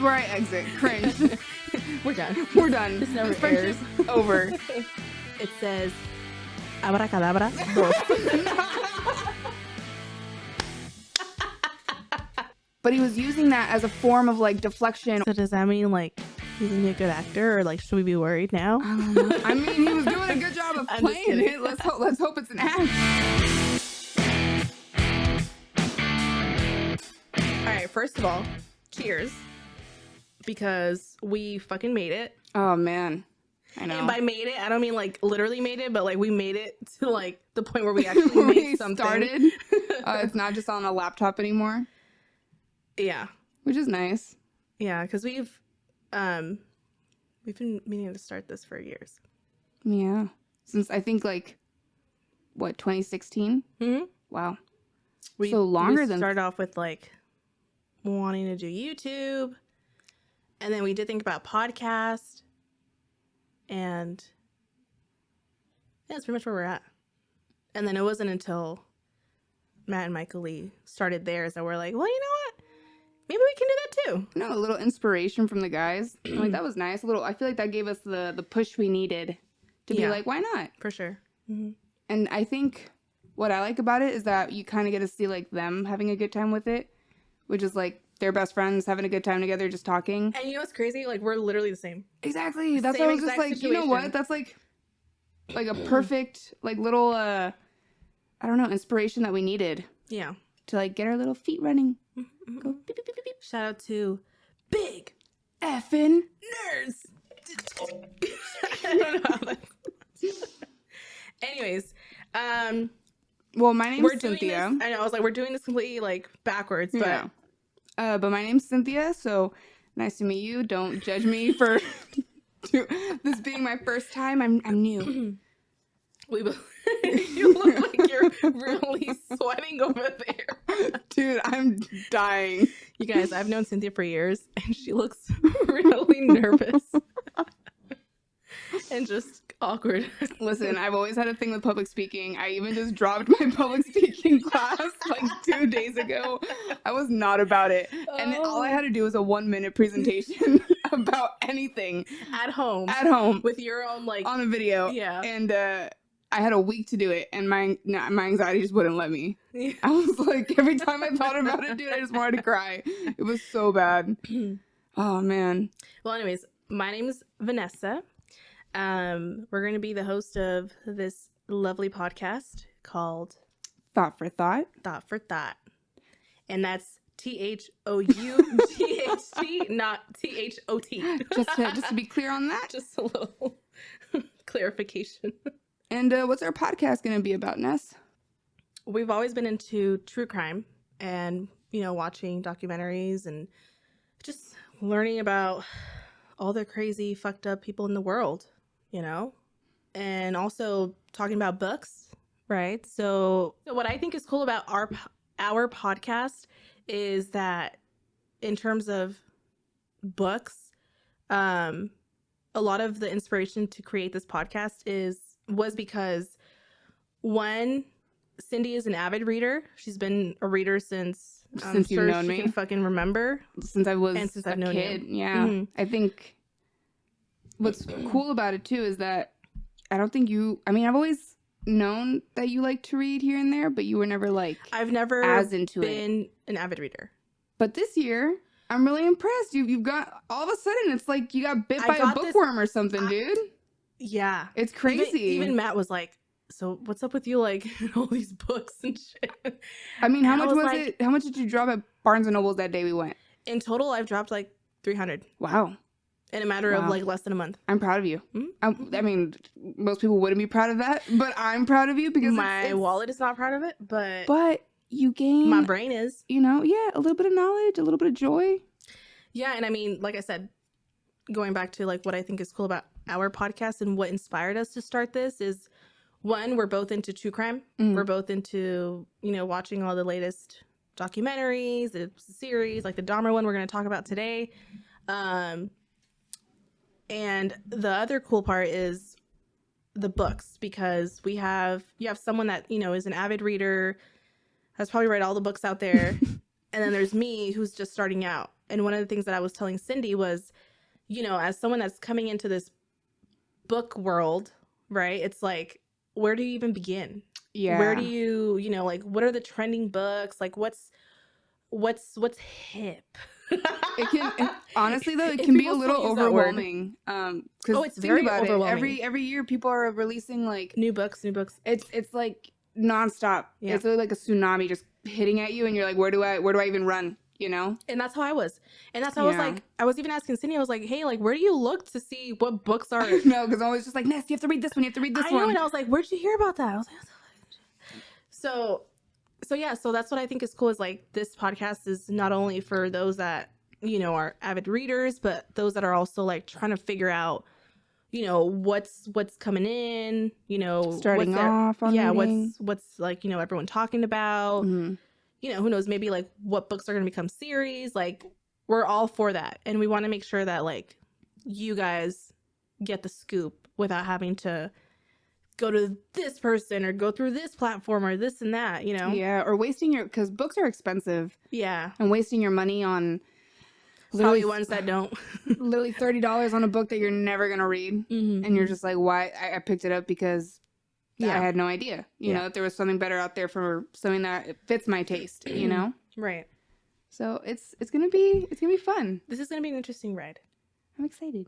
where I exit. Cringe. We're done. We're done. This never Friendship over. It says abracadabra dos. But he was using that as a form of like deflection. So does that mean like he's gonna be a good actor, or like should we be worried now? I don't know. I mean, he was doing a good job of playing it. Let's hope it's an act. All right, first of all, cheers, because we fucking made it. Oh man, I know. And by made it, I don't mean like literally made it, but like we made it to like the point where we actually made something. Started. It's not just on a laptop anymore. Yeah, which is nice. Yeah, because we've been meaning to start this for years. Yeah, since I think like what 2016. Mm-hmm. Wow, we started off with like wanting to do YouTube, and then we did think about podcast, and yeah, that's pretty much where we're at. And then it wasn't until Matt and Michael Lee started theirs that we're like, well, you know what? Maybe we can do that too. No, a little inspiration from the guys. I'm like, that was nice. I feel like that gave us the push we needed to be like, why not? For sure. Mm-hmm. And I think what I like about it is that you kind of get to see like them having a good time with it, which is like their best friends having a good time together, just talking. And you know what's crazy? Like we're literally the same. Exactly. That's why I was just like, situation. You know what? That's like a perfect like little I don't know, inspiration that we needed. Yeah. To like get our little feet running. Mm-hmm. Go beep, beep, beep, beep. Shout out to Big Effin' Nerds. I don't know how that's... Anyways, well, my name's Cynthia. I know, I was like, we're doing this completely like backwards, but yeah. But my name's Cynthia, so nice to meet you. Don't judge me for this being my first time. I'm new. You look like you're really sweating over there. Dude, I'm dying. You guys, I've known Cynthia for years, and she looks really nervous. And just awkward. Listen, I've always had a thing with public speaking. I even just dropped my public speaking class like 2 days ago. I was not about it. And all I had to do was a 1-minute presentation about anything. At home. With your own, like... On a video. Yeah. And I had a week to do it, and my anxiety just wouldn't let me. Yeah. I was like, every time I thought about it, dude, I just wanted to cry. It was so bad. Oh, man. Well, anyways, my name is Vanessa. We're going to be the host of this lovely podcast called Thought for Thought. Thought for Thought. And that's THOUGHT, not THOT. Just to be clear on that. Just a little clarification. And what's our podcast going to be about, Ness? We've always been into true crime and, you know, watching documentaries and just learning about all the crazy, fucked up people in the world, you know, and also talking about books, right? So what I think is cool about our podcast is that in terms of books, a lot of the inspiration to create this podcast was because, one, Cindy is an avid reader. She's been a reader since you've known me. Can fucking remember. Since I was I've known kid. You. Yeah. Mm-hmm. I think what's cool about it too is that I don't think I've always known that you like to read here and there, but you were never like I've never as into been an avid reader. But this year, I'm really impressed. You've got all of a sudden it's like you got bit by a bookworm or something, dude. Yeah. It's crazy. Even Matt was like, so what's up with you, like, all these books and shit? I mean, how much was it? How much did you drop at Barnes & Noble's that day we went? In total, I've dropped like 300. Wow. In a matter of like less than a month. I'm proud of you. Mm-hmm. I mean, most people wouldn't be proud of that, but I'm proud of you because my wallet is not proud of it, but you gain. My brain is. You know, yeah, a little bit of knowledge, a little bit of joy. Yeah, and I mean, like I said, going back to like what I think is cool about our podcast and what inspired us to start this is, one, we're both into true crime. Mm. We're both into, you know, watching all the latest documentaries, the series, like the Dahmer one we're going to talk about today. And the other cool part is the books, because you have someone that, you know, is an avid reader, has probably read all the books out there. And then there's me who's just starting out. And one of the things that I was telling Cindy was, you know, as someone that's coming into this book world, right? It's like, where do you even begin? Yeah. Where do you, you know, like, what are the trending books? Like, what's hip? Honestly though, it can be a little overwhelming. It's very overwhelming. Every year people are releasing like new books. It's like nonstop. Yeah. It's really like a tsunami just hitting at you, and you're like, where do I even run? You know? And that's how I was. And that's how I was like, I was even asking Cindy, I was like, hey, like, where do you look to see what books are? No, because I was just like, Ness, you have to read this one. You have to read this one. And I was like, where'd you hear about that? I was like, so yeah, so that's what I think is cool is like this podcast is not only for those that, you know, are avid readers, but those that are also like trying to figure out, you know, what's coming in, you know, starting off on reading. what's like, you know, everyone talking about. Mm-hmm. You know, who knows, maybe like what books are going to become series. Like, we're all for that. And we want to make sure that like you guys get the scoop without having to go to this person or go through this platform or this and that, you know? Yeah, or wasting because books are expensive. Yeah. And wasting your money on probably ones that don't. Literally $30 on a book that you're never going to read. Mm-hmm. And you're just like, why? I picked it up because I had no idea, you know, if there was something better out there for something that fits my taste, you know? Right. So it's gonna be fun. This is gonna be an interesting ride. I'm excited.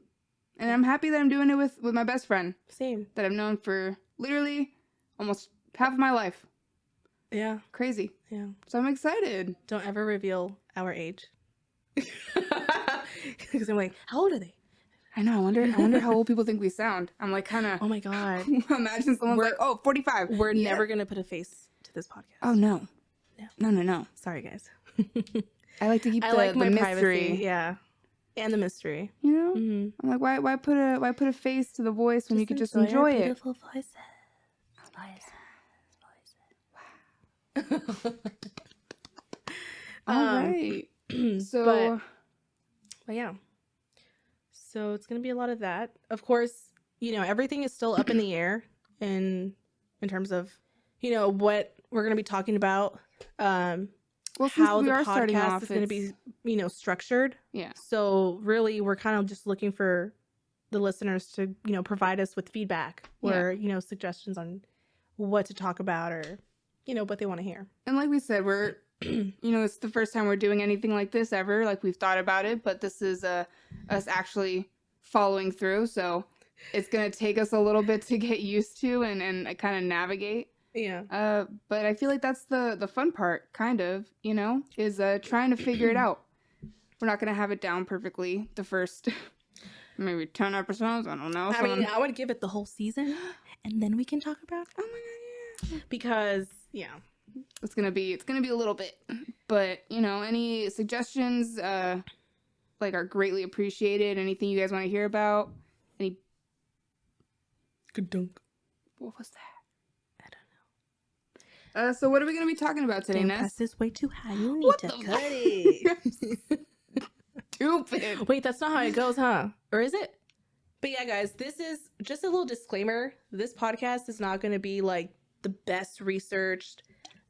And I'm happy that I'm doing it with my best friend. Same. That I've known for literally almost half of my life. Yeah. Crazy. Yeah. So I'm excited. Don't ever reveal our age. Because I'm like, how old are they? I know. I wonder how old people think we sound. I'm like, kind of. Oh my God. Imagine someone's like, oh, 45. We're never going to put a face to this podcast. Oh, no. No. Sorry, guys. I like to keep my mystery. Privacy. Yeah. And the mystery. You know? Mm-hmm. I'm like, why put a face to the voice when you could just enjoy it? Beautiful voices. Wow. All right. So, but yeah. So it's going to be a lot of that. Of course, you know, everything is still up in the air in terms of, you know, what we're going to be talking about. Well, how the podcast is going to be, you know, structured. Yeah. So really, we're kind of just looking for the listeners to, you know, provide us with feedback or, you know, suggestions on what to talk about or, you know, what they want to hear. And like we said, we're, you know, it's the first time we're doing anything like this ever. Like we've thought about it, but this is us actually following through. So it's going to take us a little bit to get used to and kind of navigate. Yeah. But I feel like that's the fun part, kind of, you know, is trying to figure it out. We're not going to have it down perfectly the first maybe 10 episodes. I don't know. I mean, I would give it the whole season and then we can talk about it. Oh my God, yeah. Because, yeah. It's gonna be a little bit, but you know, any suggestions like are greatly appreciated. Anything you guys want to hear about? Any good dunk? What was that? I don't know. So what are we gonna be talking about today, Ness? Press this way too high. You need to cut it. Stupid. Wait, that's not how it goes, huh? Or is it? But yeah, guys, this is just a little disclaimer. This podcast is not gonna be like the best researched,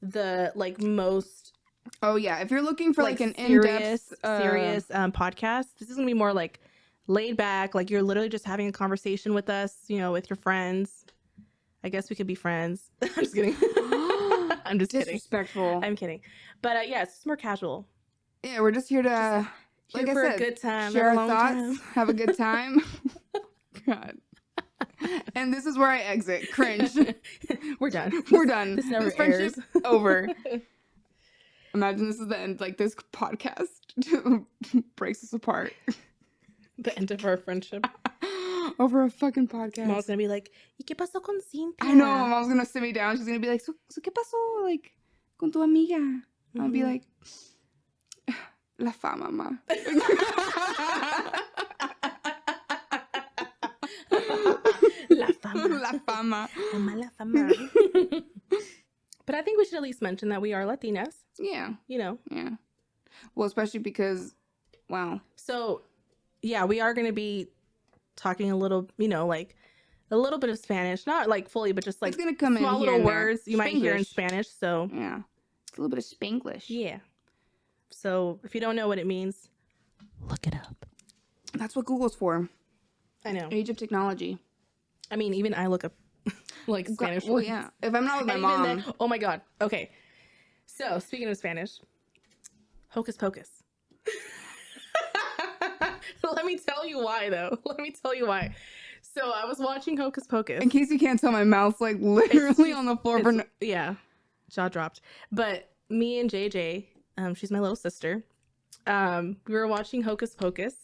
the like most if you're looking for like an serious podcast, this is gonna be more like laid back, like you're literally just having a conversation with us, you know, with your friends. I guess we could be friends. I'm just kidding. I'm just disrespectful. I'm kidding. But yeah, it's just more casual. Yeah, we're just here to like for a good time, share our thoughts, have a good time. God. And this is where I exit. Cringe. We're done. We're done. This never airs. Over. Imagine this is the end. Like this podcast breaks us apart. The end of our friendship. Over a fucking podcast. Mom's gonna be like, ¿Y qué pasó con Cynthia? I know. Mom's gonna sit me down. She's gonna be like, so ¿qué pasó? Like, con tu amiga? Mm-hmm. I'll be like, la fama, ma. La fama. La fama. La fama. But I think we should at least mention that we are Latinas. Yeah. You know. Yeah. Well, especially because, wow. So, yeah, we are going to be talking a little, you know, like a little bit of Spanish. Not like fully, but just like it's gonna come small in little here words you might hear in Spanish. So, yeah. It's a little bit of Spanglish. Yeah. So if you don't know what it means, look it up. That's what Google's for. I know. Age of technology. I mean, even I look up like Spanish Well, words. yeah. If I'm not with my And mom. even then, oh my God. Okay. So speaking of Spanish, Hocus Pocus. Let me tell you why, though. Let me tell you why. So I was watching Hocus Pocus. In case you can't tell, my mouth's like literally on the floor. Yeah, jaw dropped. But me and JJ, she's my little sister. We were watching Hocus Pocus,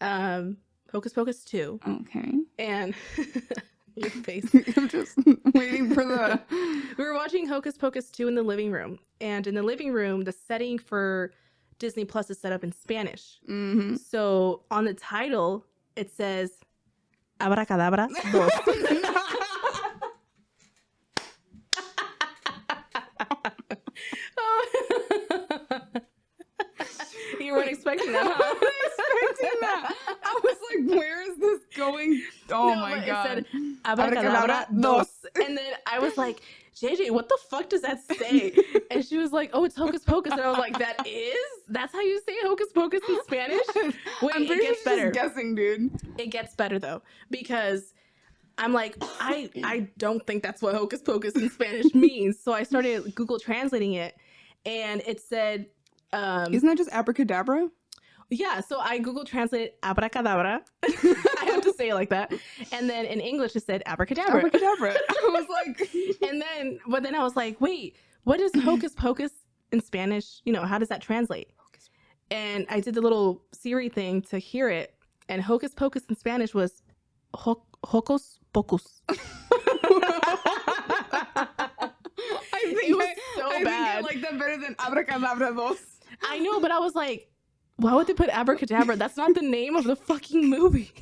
Hocus Pocus 2. Okay. And your face. I'm just waiting for the. We were watching Hocus Pocus 2 in the living room. And in the living room, the setting for Disney Plus is set up in Spanish. Mm-hmm. So on the title, it says Abracadabra 2. You weren't expecting that, huh? I wasn't expecting that. I was like, where is this going? Oh No, my but God. It said Abracadabra 2. And then I was like, JJ, what the fuck does that say? And she was like, oh, it's Hocus Pocus. And I was like, that's how you say Hocus Pocus in Spanish? Wait, I'm it gets better. Just guessing, dude. It gets better though, because I'm like, I don't think that's what Hocus Pocus in Spanish means. So I started Google translating it, and it said, isn't that just abracadabra? yeah. So I Google translated abracadabra. I have to say it like that. And then in English it said abracadabra. Abracadabra. I was like, but then I was like, wait, what is Hocus Pocus in Spanish? You know, how does that translate? And I did the little Siri thing to hear it, and Hocus Pocus in Spanish was Hocus Pocus. I think It was so I bad. think I like that better than abracadabra 2. I know, but I was like, why would they put abracadabra? That's not the name of the fucking movie.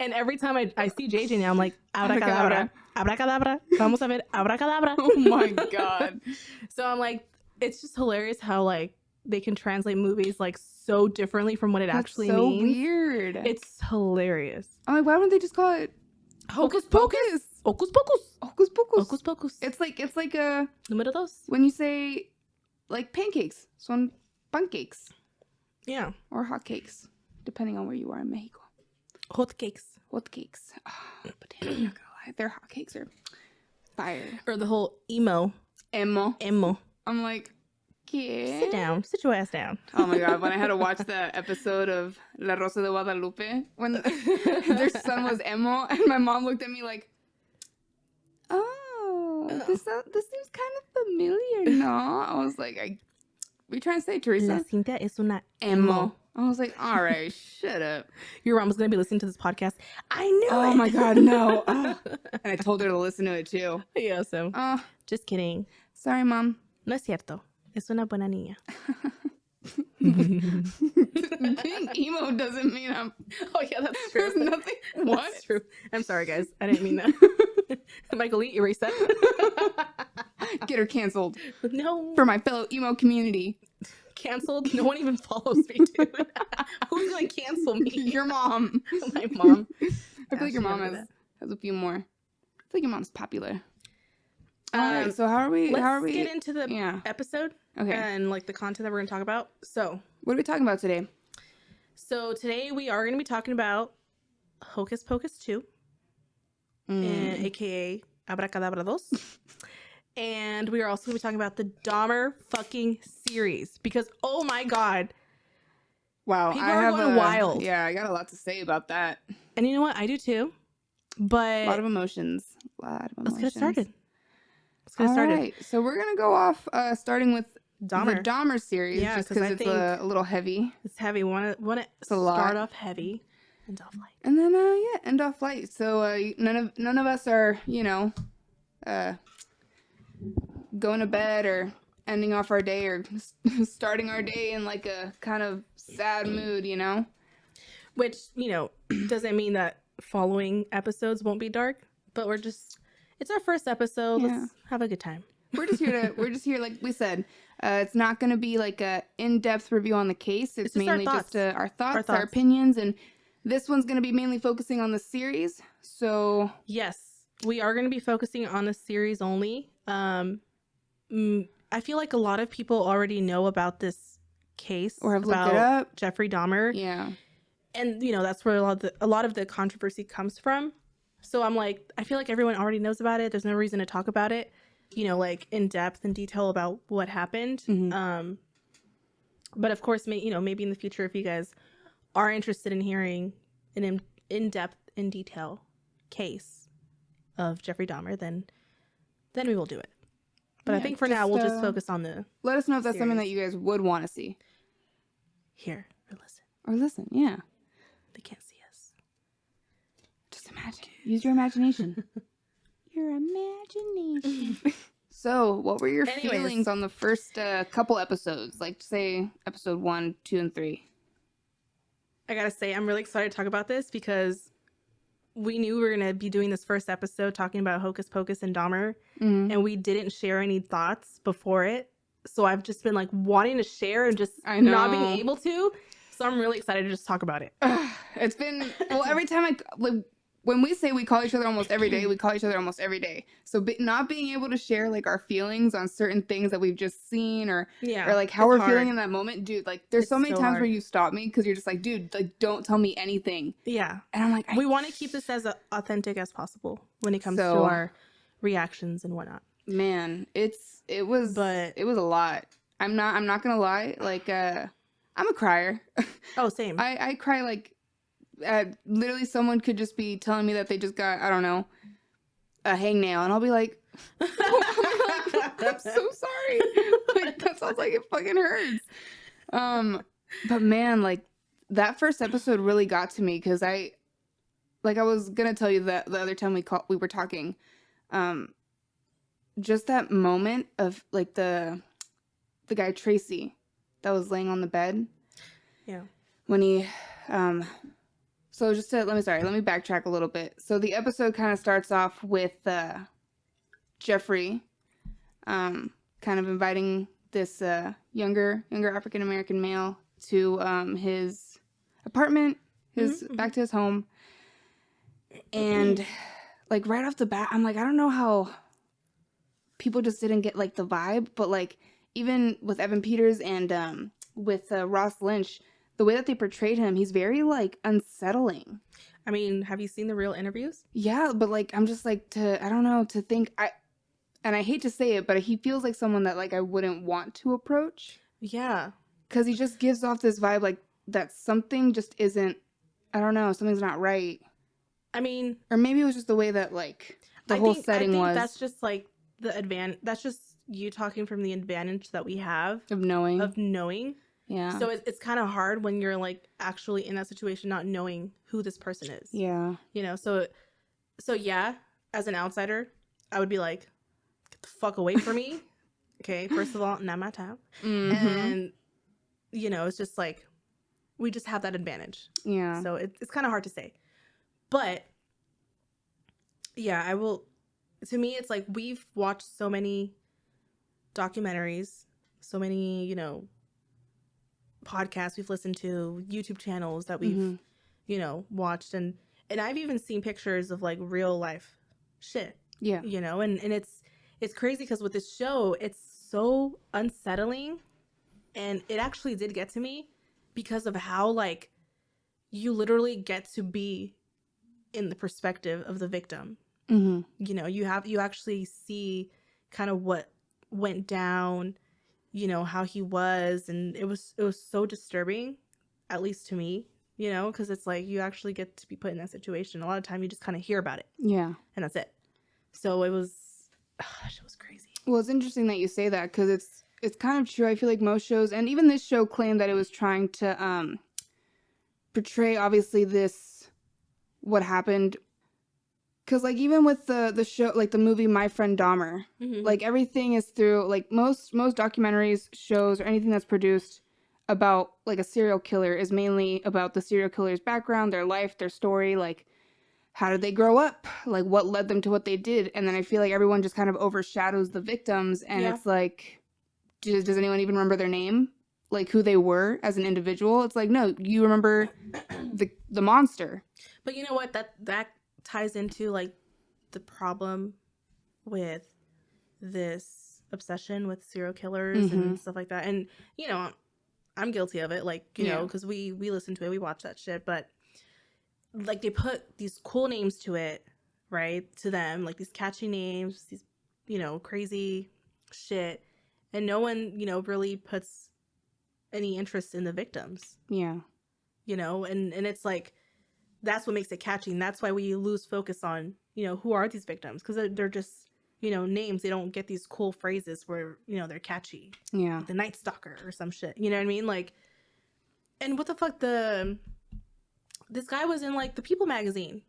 And every time I see JJ now, I'm like, abracadabra, abracadabra, vamos a ver, abracadabra. Oh my God. So I'm like, it's just hilarious how like they can translate movies like so differently from what it actually so means. Weird. It's hilarious. I'm like, why don't they just call it Hocus Pocus? Hocus Pocus. Hocus Pocus. Hocus Pocus. It's like a Número dos. when you say like pancakes, son pancakes. Yeah. Or hotcakes, depending on where you are in Mexico. Hot cakes. Hotcakes. Oh, but damn, I'm not gonna lie. Their hotcakes are fire. Or the whole emo. Emo. I'm like, ¿qué? Sit down. Sit your ass down. Oh my God, when I had to watch the episode of La Rosa de Guadalupe, when their son was emo, and my mom looked at me like, oh, this seems kind of familiar, no? I was like, what are you trying to say, Teresa? La Cynthia es una Emo. I was like, all right, shut up. Your mom was going to be listening to this podcast. I knew it. Oh my God, no. And I told her to listen to it too. Yeah, so. Just kidding. Sorry, Mom. No es cierto. Es una buena niña. Being emo doesn't mean I'm... Oh yeah, that's true. There's nothing... What? That's true. I'm sorry, guys. I didn't mean that. Michael Lee, erase that. Get her canceled. No. For my fellow emo community. Canceled? No one even follows me, dude. Who's going to cancel me? Your mom. My mom. I feel like your mom has a few more. I feel like your mom's popular. All right, so how are we? Let's get into the episode. Okay. And like the content that we're going to talk about. So, what are we talking about today? So today we are going to be talking about Hocus Pocus 2, aka Abracadabra 2. And we are also going to be talking about the Dahmer fucking series, because oh my God. Wow. People are going wild. Yeah, I got a lot to say about that. And you know what? I do too. But a lot of emotions. Let's get started. All right. So we're going to go off starting with Dahmer. the Dahmer series. Yeah, just because it's a little heavy. It's heavy. Want to start off heavy, end off light. And then end off light. So none of us are, going to bed or ending off our day or starting our day in like a kind of sad mood, Which, doesn't mean that following episodes won't be dark, but it's our first episode. Yeah. Let's have a good time. We're just here, like we said. It's not going to be like a in-depth review on the case. It's mainly just our thoughts, our opinions, and this one's going to be mainly focusing on the series. So yes, we are going to be focusing on the series only. I feel like a lot of people already know about this case Or have looked it about up. Jeffrey Dahmer. Yeah. And, you know, that's where a lot of the controversy comes from. So I'm like, I feel like everyone already knows about it. There's no reason to talk about it, you know, like in depth and detail about what happened. Mm-hmm. But of course, maybe in the future, if you guys are interested in hearing an in-depth, in detail case of Jeffrey Dahmer, then we will do it. But Yeah, I think for now, we'll just focus on the let us know if that's something that series. you guys would want to see. Hear or listen. Or listen, yeah. They can't see us. Just imagine. Use your imagination. Your imagination. So, what were your feelings on the first couple episodes? Like, say, episode 1, 2, and 3. I gotta say, I'm really excited to talk about this because we knew we were going to be doing this first episode talking about Hocus Pocus and Dahmer, and we didn't share any thoughts before it. So I've just been like wanting to share and just not being able to. So I'm really excited to just talk about it. It's been, well, every time when we say we call each other almost every day, we call each other almost every day. So not being able to share like our feelings on certain things that we've just seen or like how we're feeling in that moment, dude, like there's so many times where you stop me because you're just like, dude, like don't tell me anything. Yeah. And I'm like, we want to keep this as authentic as possible when it comes to our reactions and whatnot. Man, it was a lot. I'm not gonna lie, like I'm a crier. Oh, same. I cry like literally someone could just be telling me that they just got, I don't know, a hangnail, and I'll be like, I'm so sorry. Like, that sounds like it fucking hurts. But man, like that first episode really got to me because I was gonna tell you that the other time we were talking, just that moment of like the guy Tracy that was laying on the bed. Yeah. When he so just to let me backtrack a little bit. So the episode kind of starts off with Jeffrey kind of inviting this younger African American male to his apartment, back to his home. And like right off the bat, I'm like, I don't know how people just didn't get like the vibe, but like even with Evan Peters and with Ross Lynch, the way that they portrayed him, he's very like unsettling. I mean, have you seen the real interviews? Yeah, but like I'm just like to think and I hate to say it, but he feels like someone that like I wouldn't want to approach. Yeah. Cuz he just gives off this vibe like that something just isn't, I don't know, something's not right. I mean, or maybe it was just the way that like the whole setting was. That's just like that's just you talking from the advantage that we have of knowing. Yeah. So it's kind of hard when you're like actually in that situation, not knowing who this person is. Yeah. You know, so yeah, as an outsider, I would be like, get the fuck away from me. Okay. First of all, not my time. Mm-hmm. And, you know, it's just like, we just have that advantage. Yeah. So it's kind of hard to say. But yeah, to me, it's like we've watched so many documentaries, so many, you know, podcasts we've listened to, YouTube channels that we've, you know, watched. And I've even seen pictures of like real life shit. Yeah. You know, and it's crazy because with this show, it's so unsettling. And it actually did get to me because of how like you literally get to be in the perspective of the victim. Mm-hmm. You know, you actually see kind of what went down, you know, how he was, and it was so disturbing, at least to me, you know, because it's like you actually get to be put in that situation. A lot of time you just kind of hear about it. Yeah. And that's it. So it was crazy. Well, it's interesting that you say that because it's kind of true. I feel like most shows, and even this show, claimed that it was trying to portray obviously what happened. Because, like, even with the show, like, the movie My Friend Dahmer, like, everything is through, like, most documentaries, shows, or anything that's produced about, like, a serial killer is mainly about the serial killer's background, their life, their story, like, how did they grow up? Like, what led them to what they did? And then I feel like everyone just kind of overshadows the victims, and it's like, does anyone even remember their name? Like, who they were as an individual? It's like, no, you remember the monster. But you know what? That ties into like the problem with this obsession with serial killers and stuff like that. And, you know, I'm guilty of it, like, you know, because we listen to it, we watch that shit, but like they put these cool names to it, right? To them, like these catchy names, these, you know, crazy shit. And no one, you know, really puts any interest in the victims. Yeah. You know, and it's like, that's what makes it catchy. And that's why we lose focus on, you know, who are these victims? Because they're just, you know, names. They don't get these cool phrases where, you know, they're catchy. Yeah. Like the Night Stalker or some shit. You know what I mean? Like, and what the fuck, this guy was in like the People magazine.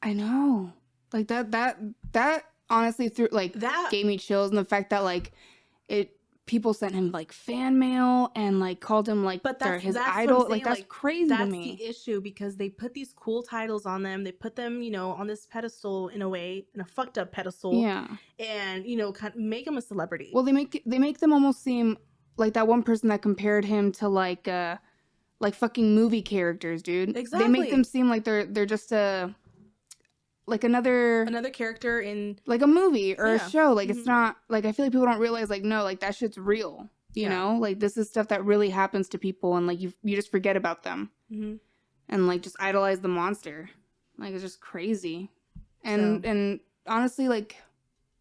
I know. Like that honestly through like That gave me chills, and the fact that like people sent him like fan mail and like called him like his idol. Like that's crazy to me. That's the issue, because they put these cool titles on them. They put them, you know, on this pedestal in a way, in a fucked up pedestal. Yeah. And, you know, kind of make him a celebrity. Well, they make them almost seem like that one person that compared him to like fucking movie characters, dude. Exactly. They make them seem like they're just like another character in like a movie or a show. Like it's not like, I feel like people don't realize like, no, like that shit's real, you know, like this is stuff that really happens to people, and like you just forget about them and like just idolize the monster. Like it's just crazy. And honestly, like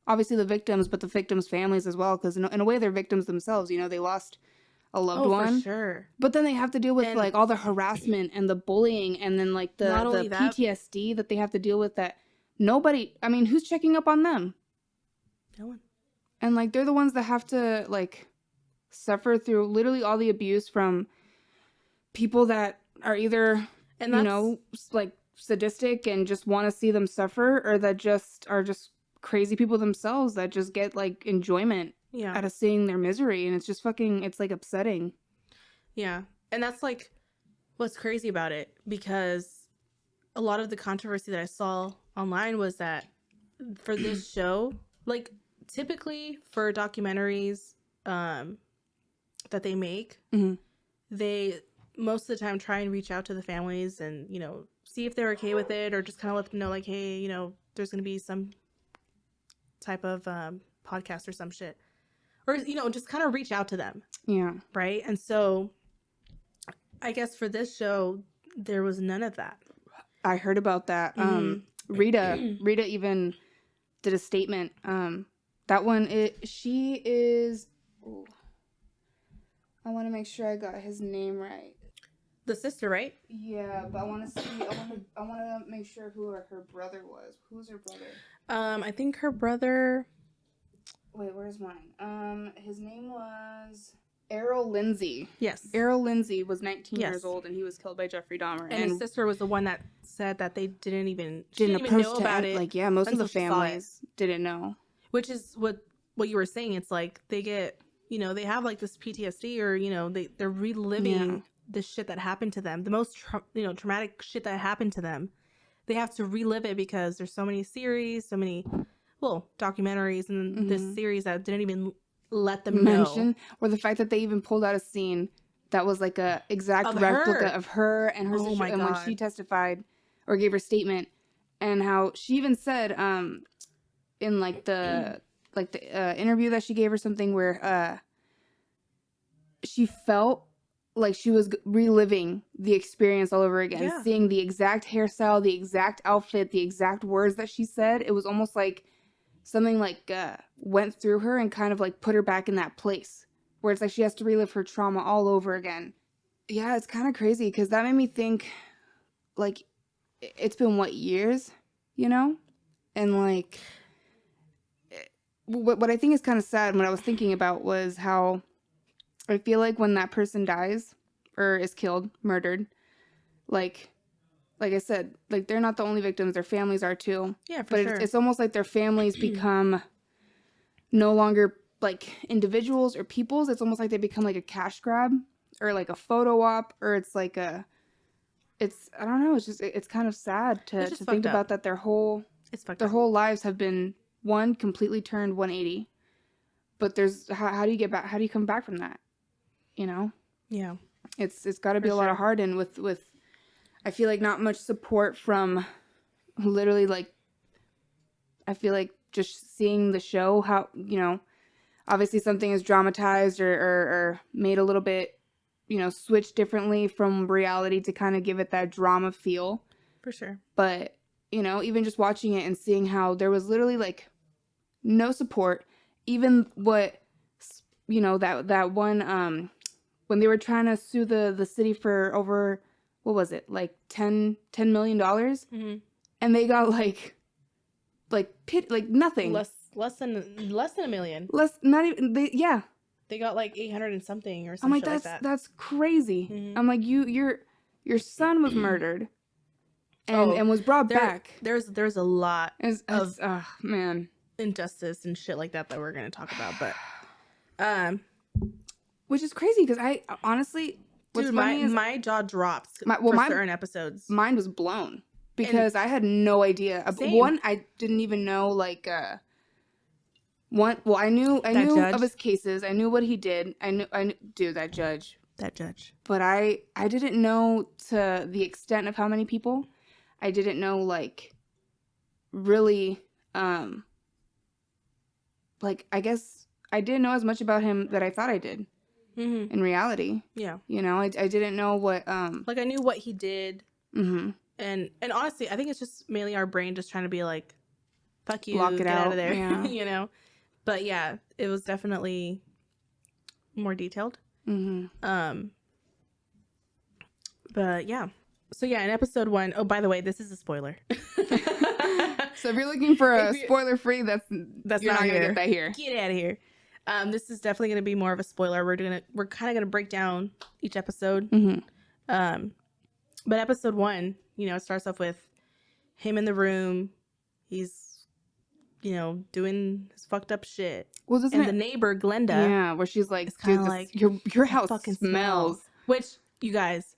obviously the victims, but the victims' families as well, because in a way they're victims themselves, you know. They lost a loved one, for sure. But then they have to deal with like all the harassment and the bullying, and then like the PTSD that they have to deal with, that nobody, I mean, who's checking up on them? No one. And like they're the ones that have to like suffer through literally all the abuse from people that are either, you know, like sadistic and just want to see them suffer, or that just are just crazy people themselves that just get like enjoyment out of seeing their misery. And it's just fucking, it's like upsetting. Yeah. And that's like what's crazy about it, because a lot of the controversy that I saw online was that for this show, like typically for documentaries that they make, they most of the time try and reach out to the families and, you know, see if they're okay with it, or just kind of let them know like, hey, you know, there's going to be some type of podcast or some shit, or, you know, just kind of reach out to them. Yeah. Right. And so I guess for this show, there was none of that. I heard about that. Rita even did a statement. That one, she is, I want to make sure I got his name right. The sister, right? Yeah, but I want to see, I want to make sure who her brother was. Who's her brother? I think her brother. Wait, where's mine? His name was Errol Lindsay. Yes. Errol Lindsay was 19 years old, and he was killed by Jeffrey Dahmer. And his sister was the one that said that they didn't even know about it. Like, yeah, most of the families didn't know. Which is what you were saying. It's like they get, you know, they have like this PTSD, or, you know, they're reliving the shit that happened to them, the most traumatic shit that happened to them. They have to relive it because there's so many series, so many documentaries, and this series that didn't even let them know. Or the fact that they even pulled out a scene that was like a exact replica of her and her sister, and when she testified or gave her statement, and how she even said in like the interview that she gave or something, where she felt like she was reliving the experience all over again, seeing the exact hairstyle, the exact outfit, the exact words that she said. It was almost like something like went through her and kind of like put her back in that place where it's like she has to relive her trauma all over again. Yeah, it's kind of crazy, because that made me think, like, it's been what, years, you know? And like, what I think is kind of sad, and what I was thinking about was how I feel like when that person dies or is killed, murdered, like I said, like they're not the only victims, their families are too. Yeah, for sure. But it's almost like their families become no longer like individuals or peoples. It's almost like they become like a cash grab, or like a photo op, or it's like I don't know, it's kind of sad to think about that their whole lives have been completely turned 180. But there's how do you get back? How do you come back from that? You know? Yeah. It's got to be a lot of hard, and with I feel like not much support from literally, like, I feel like just seeing the show, how, you know, obviously something is dramatized or made a little bit, switched differently from reality to kind of give it that drama feel. For sure. But, even just watching it and seeing how there was literally like no support, even what, that one, when they were trying to sue the city for over, what was it? Like $10 million. Mm-hmm. And they got like nothing. Less than $1 million. Not even They got like 800 and something or I'm something like, like that. that's crazy. Mm-hmm. I'm like, your son was murdered and was brought back. There's a lot of man, injustice and shit like that we're gonna talk about, but which is crazy because I honestly, what's dude, funny is my jaw drops certain episodes. Mine was blown because I had no idea. One, I didn't even know like one. Well, I knew of his cases. I knew what he did. I knew, dude, that judge. But I didn't know to the extent of how many people. I didn't know like really like I guess I didn't know as much about him that I thought I did. Mm-hmm. In reality. Yeah. I didn't know what like I knew what he did. Mm-hmm. And honestly, I think it's just mainly our brain just trying to be like, fuck you, block it get out of there. Yeah. But yeah, it was definitely more detailed. Mm-hmm. But yeah. So yeah, in episode 1, oh, by the way, this is a spoiler. So if you're looking for a spoiler free, that's you're not gonna get that here. Get out of here. This is definitely gonna be more of a spoiler. We're kind of gonna break down each episode. Mm-hmm. But episode 1, it starts off with him in the room. He's doing his fucked up shit. Well, and the neighbor Glenda, yeah, where she's like, dude, like, your house fucking smells. Which, you guys,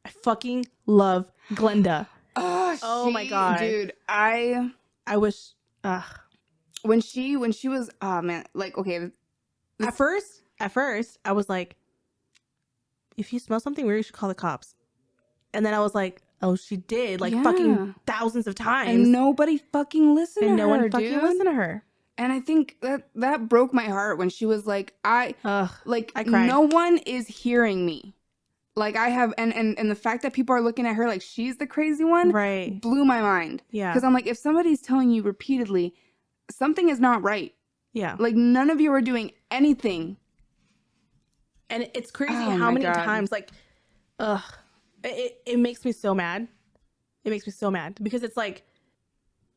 I fucking love Glenda. Oh my god, dude, I wish. When she was, oh man, like, okay. At first, I was like, if you smell something weird, you should call the cops. And then I was like, oh, she did, like, fucking thousands of times. And nobody fucking listened to her, no one fucking listened to her. And I think that broke my heart when she was like, I cried. No one is hearing me. Like, I have, and the fact that people are looking at her like she's the crazy one, right, blew my mind. Yeah. Because I'm like, if somebody's telling you repeatedly, something is not right. Yeah. Like, none of you are doing anything. And it's crazy how many times, like, it makes me so mad. It makes me so mad because it's like,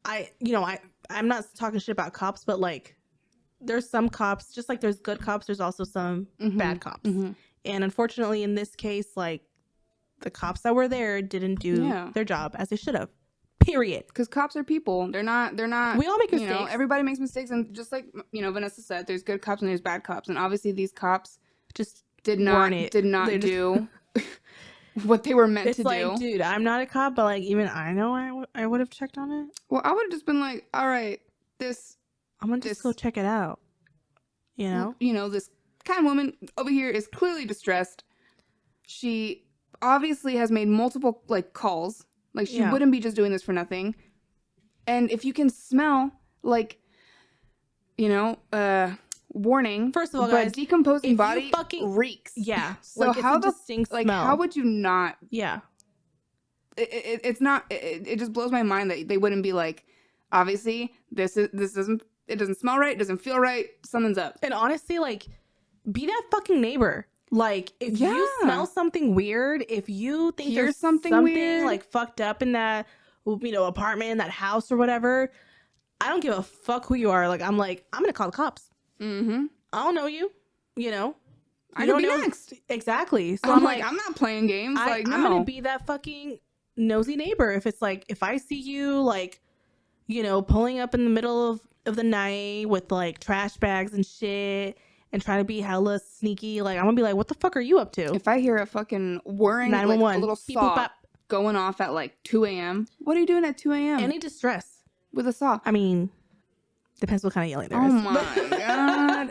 I'm not talking shit about cops, but like, there's some cops, just like there's good cops, there's also some bad cops. Mm-hmm. And unfortunately, in this case, like, the cops that were there didn't do their job as they should have. Period. Because cops are people. They're not. We all make mistakes. Everybody makes mistakes, and just like Vanessa said, there's good cops and there's bad cops, and obviously these cops just did not do what they were meant to do. It's like, dude, I'm not a cop, but like, even I know I would have checked on it. Well, I would have just been like, all right, I'm gonna just go check it out. This kind woman over here is clearly distressed. She obviously has made multiple like calls. Like, she wouldn't be just doing this for nothing. And if you can smell, like, warning. First of all, guys, decomposing body reeks. Yeah. So like, how smell. How would you not? Yeah. It's not. It just blows my mind that they wouldn't be like, obviously this doesn't smell right. It doesn't feel right. Something's up. And honestly, like, be that fucking neighbor. Like, if you smell something weird, if you think there's something weird, like, fucked up in that, apartment, in that house or whatever, I don't give a fuck who you are. Like, I'm gonna call the cops. Mm-hmm. I don't know you. I could be next. Exactly. So I'm like, I'm not playing games. I'm gonna be that fucking nosy neighbor. If it's like, if I see you, like, pulling up in the middle of the night with like trash bags and shit, and trying to be hella sneaky, like, I'm gonna be like, what the fuck are you up to? If I hear a fucking whirring, like, a little saw going off at like 2 a.m., what are you doing at 2 a.m.? Any distress with a saw. I mean, depends what kind of yelling there is. Oh my god.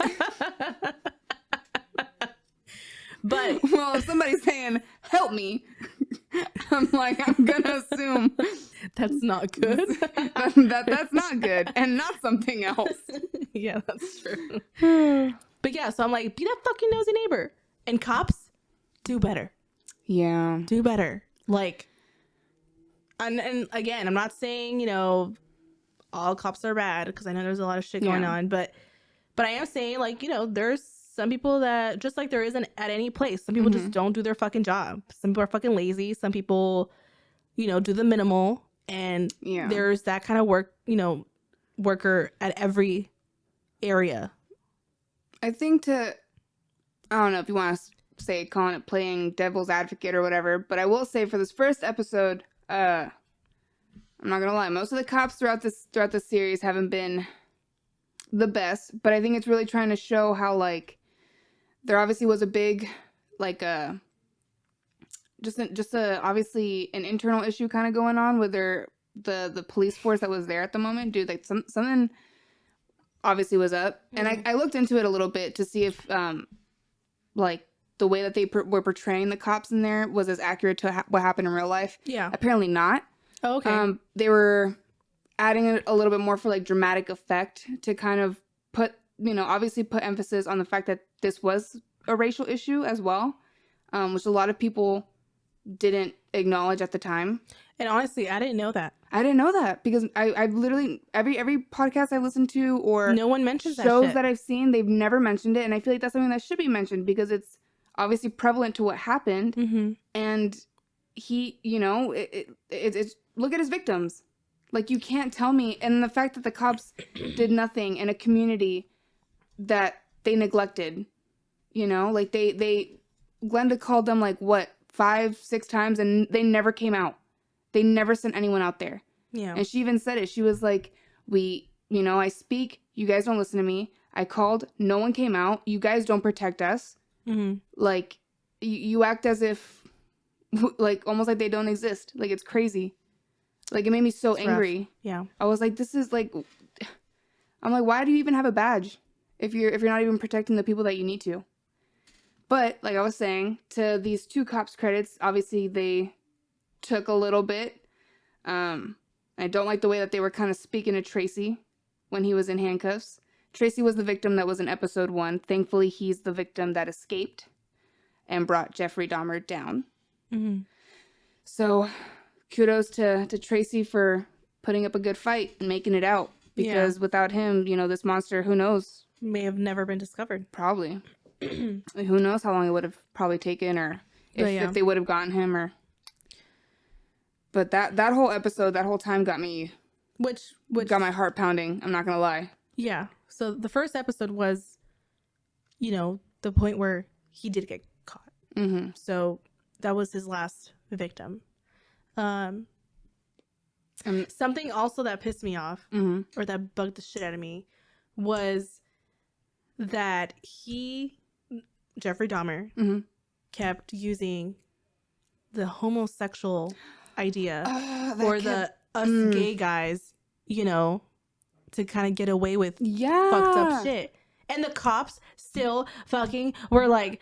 But well, if somebody's saying help me, I'm like, I'm gonna assume that's not good. that's not good, and not something else. Yeah, that's true. But yeah, so I'm like, be that fucking nosy neighbor. And cops, do better. Yeah. Do better. Like, and again, I'm not saying, you know, all cops are bad, because I know there's a lot of shit going on, but I am saying, like, you know, there's some people that, just like there isn't at any place, some people just don't do their fucking job. Some people are fucking lazy. Some people, you know, do the minimal, and there's that kind of work, you know, worker at every area. I think I don't know if you want to say calling it playing devil's advocate or whatever, but I will say for this first episode, I'm not gonna lie, most of the cops throughout this series haven't been the best, but I think it's really trying to show how, like, there obviously was a big, like, obviously an internal issue kind of going on with the police force that was there at the moment. Dude, like, something obviously was up. And I looked into it a little bit to see if like the way that they were portraying the cops in there was as accurate to what happened in real life. Yeah. Apparently not. Oh, okay. They were adding a little bit more for, like, dramatic effect to kind of put, you know, obviously put emphasis on the fact that this was a racial issue as well, which a lot of people didn't acknowledge at the time. And honestly, I didn't know that. I didn't know that, because I've literally every podcast I've listened to, or no one mentions shows that I've seen, they've never mentioned it, and I feel like that's something that should be mentioned, because it's obviously prevalent to what happened. And he, you know, it's look at his victims. Like, you can't tell me, and the fact that the cops did nothing in a community that they neglected, you know, like Glenda called them, like, what, 5-6 times, and they never came out. They never sent anyone out there. Yeah. And she even said it. She was like, you know, I speak, you guys don't listen to me. I called, no one came out. You guys don't protect us. Like, you act as if, like, almost like they don't exist. Like, it's crazy. Like, it made me so angry. Rough. Yeah. I was like, this is like, I'm like, why do you even have a badge if you're not even protecting the people that you need to? But like I was saying, to these two cops' credits, obviously they took a little bit. I don't like the way that they were kind of speaking to Tracy when he was in handcuffs. Tracy was the victim that was in episode 1. Thankfully, he's the victim that escaped and brought Jeffrey Dahmer down. So kudos to Tracy for putting up a good fight and making it out, because without him, you know, this monster, who knows, may have never been discovered. Probably. Who knows how long it would have probably taken, or if they would have gotten him, or. But that whole episode, that whole time got me, which got my heart pounding. I'm not gonna lie. Yeah. So the first episode was, you know, the point where he did get caught. So that was his last victim. Something also that pissed me off, or that bugged the shit out of me, was that Jeffrey Dahmer, kept using the homosexual idea for us gay guys, you know, to kind of get away with fucked up shit. And the cops still fucking were like,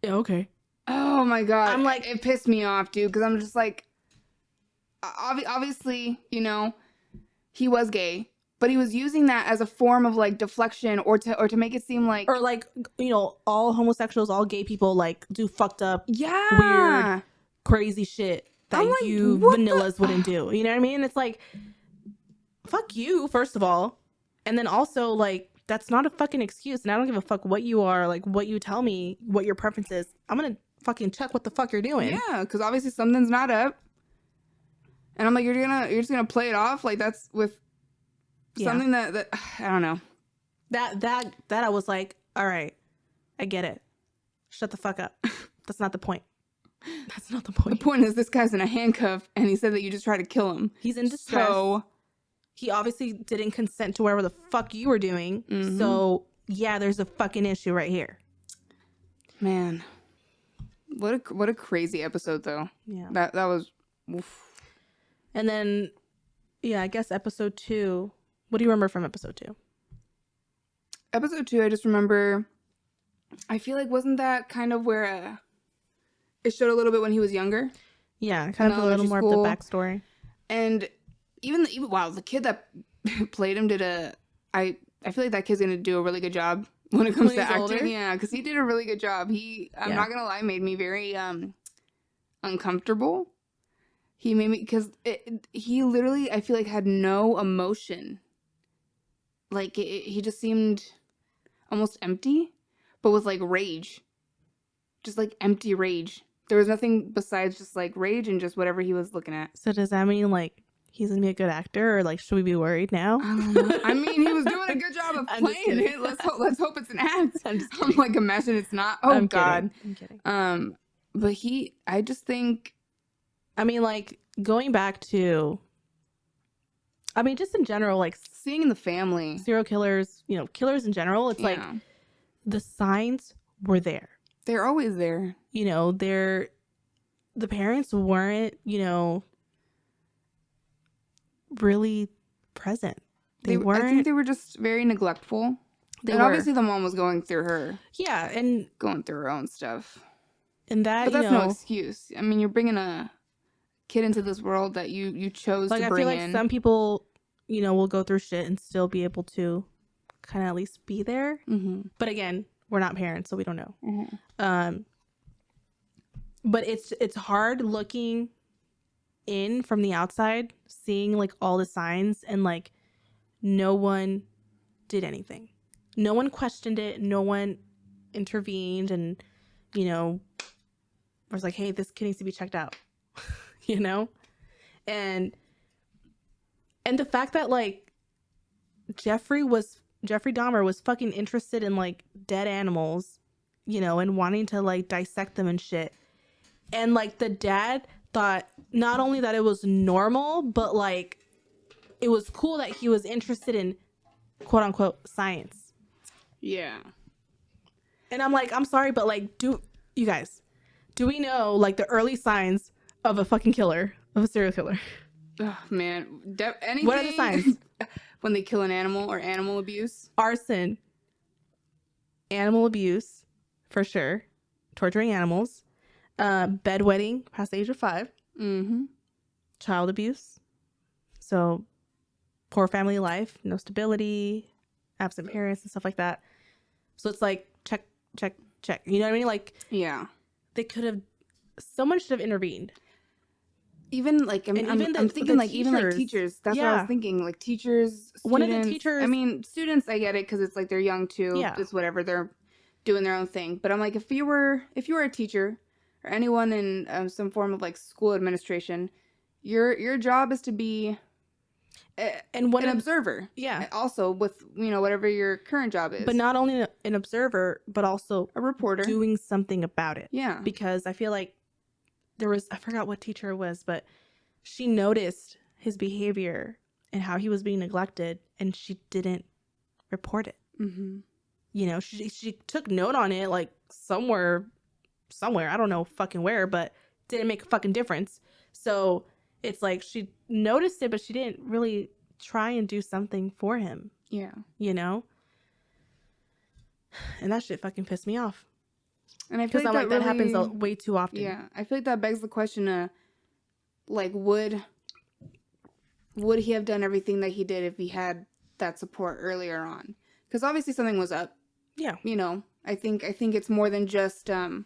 yeah, okay. Oh my God. I'm like, it pissed me off, dude, because I'm just like, obviously, you know, he was gay, but he was using that as a form of, like, deflection, or to make it seem like, or like, you know, all homosexuals, all gay people, like, do fucked up, weird, crazy shit that like, you vanillas wouldn't do. You know what I mean? It's like, fuck you, first of all, and then also, like, that's not a fucking excuse, and I don't give a fuck what you are, like, what you tell me, what your preference is. I'm gonna fucking check what the fuck you're doing. Yeah, because obviously something's not up. And I'm like, you're just gonna play it off like that's with something that I don't know. That I was like, all right, I get it. Shut the fuck up. That's not the point. That's not the point. The point is, this guy's in a handcuff, and he said that you just tried to kill him. He's in distress. So he obviously didn't consent to whatever the fuck you were doing. So yeah, there's a fucking issue right here. Man, what a crazy episode though. Yeah, that was. Oof. And then, yeah, I guess episode 2. What do you remember from episode 2? Episode 2, I just remember, I feel like, wasn't that kind of where it showed a little bit when he was younger? Yeah, kind of a little more of the backstory. And even the kid that played him I feel like that kid's gonna do a really good job when it comes When to he's acting. older? Yeah, because he did a really good job. I'm not gonna lie, made me very uncomfortable. He made me, because he literally, I feel like, had no emotion. Like he just seemed almost empty, but with like rage, just like empty rage. There was nothing besides just like rage and just whatever he was looking at. So does that mean like he's gonna be a good actor, or like should we be worried now? I don't know. I mean, he was doing a good job of I'm just playing kidding. it. Let's hope it's an act. I'm just I'm kidding. like, imagine it's not. Oh I'm God. kidding. I'm kidding. But I just think, I mean, like going back to, I mean, just in general, like seeing in the family, serial killers, you know, killers in general, it's like the signs were there. They're always there. You know, the parents weren't, you know, really present. They weren't. I think they were just very neglectful. And obviously the mom was going through her own stuff. And that, but that's you know, no excuse. I mean, you're bringing a kid into this world that you chose to bring in. I feel like some people, you know, will go through shit and still be able to kind of at least be there. Mm-hmm. But again, we're not parents, so we don't know. Mm-hmm. But it's hard looking in from the outside, seeing like all the signs, and like no one did anything. No one questioned it. No one intervened, and you know, was like, hey, this kid needs to be checked out. You know, and the fact that like Jeffrey Dahmer was fucking interested in like dead animals, you know, and wanting to like dissect them and shit. And like the dad thought not only that it was normal, but like it was cool that he was interested in quote unquote science. Yeah. And I'm like, I'm sorry, but like, do we know like the early signs of a fucking killer, of a serial killer? Oh man, anything. What are the signs? When they kill an animal or animal abuse? Arson, animal abuse, for sure, torturing animals, bedwetting past the age of 5, mm-hmm. child abuse, so poor family life, no stability, absent parents and stuff like that. So it's like check. You know what I mean? Like, yeah, they could have. Someone should have intervened. Even like I'm thinking like even like teachers. That's what I was thinking. Like teachers, students. One of the teachers. I mean, students. I get it because it's like they're young too. Yeah. It's whatever, they're doing their own thing. But I'm like, if you were a teacher or anyone in some form of like school administration, your job is to be an observer. Yeah. Also with, you know, whatever your current job is. But not only an observer, but also a reporter doing something about it. Yeah. Because I feel like I forgot what teacher it was, but she noticed his behavior and how he was being neglected, and she didn't report it. Mm-hmm. You know, she took note on it, like somewhere, I don't know fucking where, but didn't make a fucking difference. So it's like she noticed it, but she didn't really try and do something for him. Yeah. You know? And that shit fucking pissed me off. And I feel like that happens way too often. Yeah, I feel like that begs the question: like, would he have done everything that he did if he had that support earlier on? Because obviously something was up. Yeah, you know, I think it's more than just. I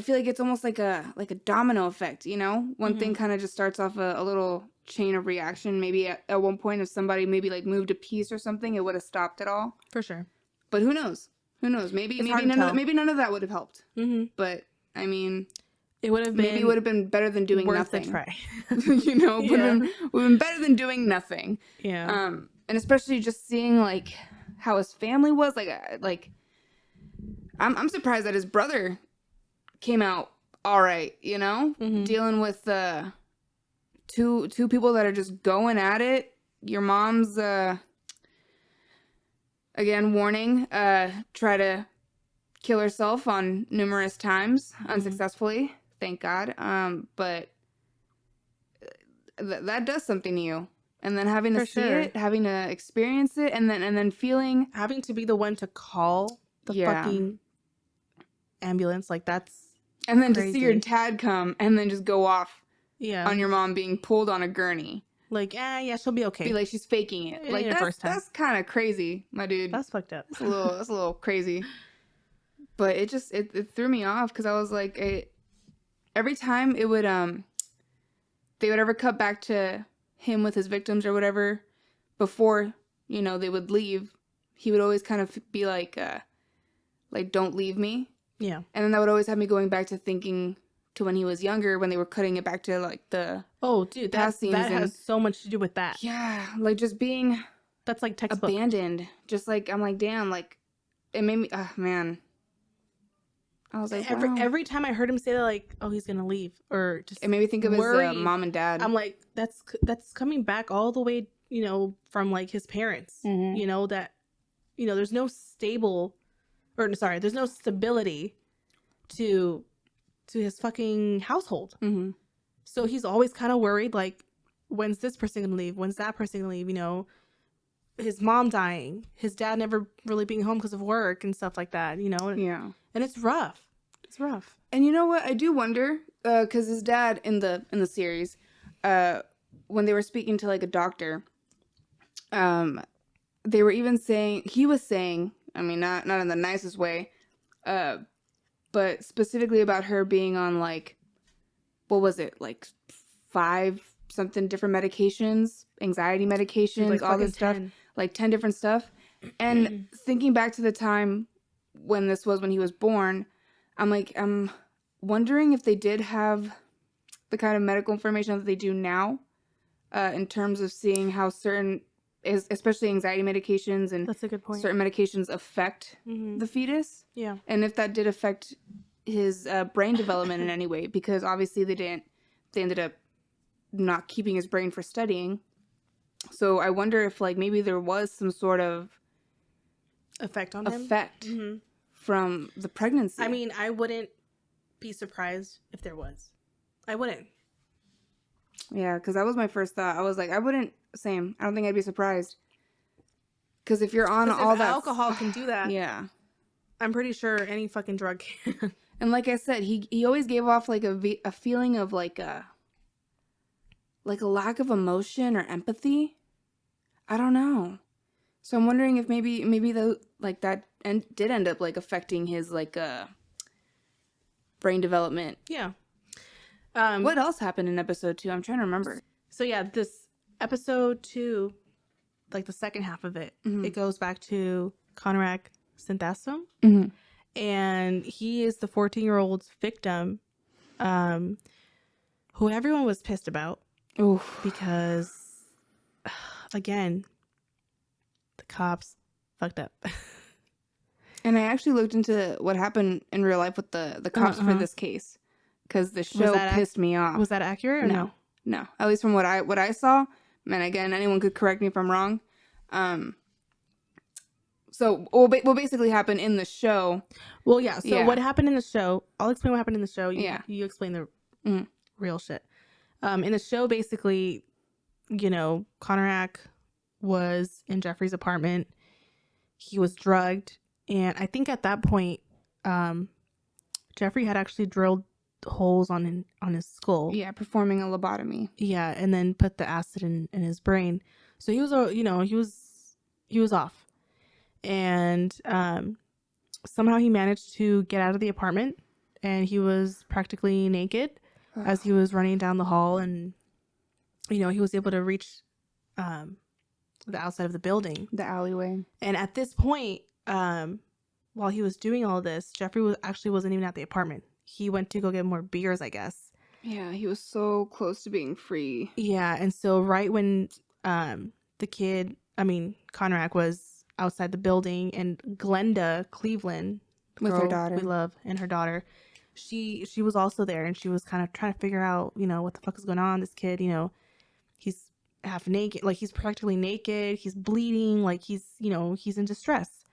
feel like it's almost like a domino effect. You know, one thing kind of just starts off a little chain of reaction. Maybe at one point, if somebody maybe like moved a piece or something, it would have stopped it all. for sure. But who knows? Who knows? Maybe none of that would have helped. Mm-hmm. But I mean, it would have been better than doing nothing. Worth a try. You know, would have been better than doing nothing. Yeah. And especially just seeing like how his family was. Like I'm surprised that his brother came out all right. You know, dealing with two people that are just going at it. Your mom's again, warning, try to kill herself on numerous times, unsuccessfully, thank God. But that does something to you. And then having to see it, having to experience it, and then feeling... having to be the one to call the fucking ambulance, like that's and then crazy. To see your dad come and then just go off on your mom being pulled on a gurney. Like, yeah, she'll be okay. Be like she's faking it. Like that's kind of crazy, my dude. That's fucked up. That's a little crazy. But it threw me off because I was like, every time it would they would ever cut back to him with his victims or whatever before they would leave, he would always kind of be like don't leave me. Yeah. And then that would always have me going back to thinking to when he was younger, when they were cutting it back to like the that has so much to do with that. Yeah, like just being that's like textbook abandoned. Just like I'm like, damn, like it made me man. I was like, every time I heard him say that, like, oh, he's gonna leave, or just it made me think of his mom and dad. I'm like, that's coming back all the way, from like his parents. Mm-hmm. That there's no there's no stability to his fucking household. Mm-hmm. So he's always kind of worried, like, when's this person gonna leave? When's that person gonna leave? His mom dying, his dad never really being home because of work and stuff like that. Yeah. And it's rough. It's rough. And you know what? I do wonder, because his dad in the series, when they were speaking to like a doctor, they were even saying, I mean, not in the nicest way, but specifically about her being on like, what was it, like 5 something different medications, anxiety medications, like all this stuff, like 10 different stuff. And thinking back to the time when he was born, I'm wondering if they did have the kind of medical information that they do now, in terms of seeing how certain, especially anxiety medications and that's a good point. Certain medications affect the fetus. Yeah. And if that did affect his brain development in any way, because obviously they ended up not keeping his brain for studying. So I wonder if like maybe there was some sort of effect on him from the pregnancy. I mean, I wouldn't be surprised if there was. I wouldn't. Yeah, because that was my first thought. I was like, I wouldn't. Same. I don't think I'd be surprised. Because if you're on all that alcohol can do that. Yeah. I'm pretty sure any fucking drug can. And like I said, he always gave off like a feeling of like a lack of emotion or empathy. I don't know. So I'm wondering if maybe that did end up like affecting his like brain development. Yeah. What else happened in episode 2? I'm trying to remember. So yeah, this episode 2, like the second half of it, it goes back to Conrad Synthasum. And he is the 14-year-old's victim, who everyone was pissed about. Oof. Because, again, the cops fucked up. And I actually looked into what happened in real life with the cops for this case, because the show pissed me off. Was that accurate or no? No. At least from what I saw. And again, anyone could correct me if I'm wrong. So what basically happened in the show? Well, yeah. So what happened in the show? I'll explain what happened in the show. You explain the real shit. In the show, basically, Conrad was in Jeffrey's apartment. He was drugged, and I think at that point, Jeffrey had actually drilled holes on his skull. Yeah, performing a lobotomy. Yeah, and then put the acid in his brain. So he was he was off. And somehow he managed to get out of the apartment, and he was practically naked as he was running down the hall, and he was able to reach the outside of the building, the alleyway. And at this point, while he was doing all this, Jeffrey wasn't even at the apartment. He went to go get more beers, I guess. Yeah, he was so close to being free. Yeah, and so right when Conrad was outside the building, and Glenda Cleveland, with her daughter, we love, and her daughter, she was also there, and she was kind of trying to figure out, what the fuck is going on. This kid, he's half naked, like he's practically naked, he's bleeding, like he's in distress,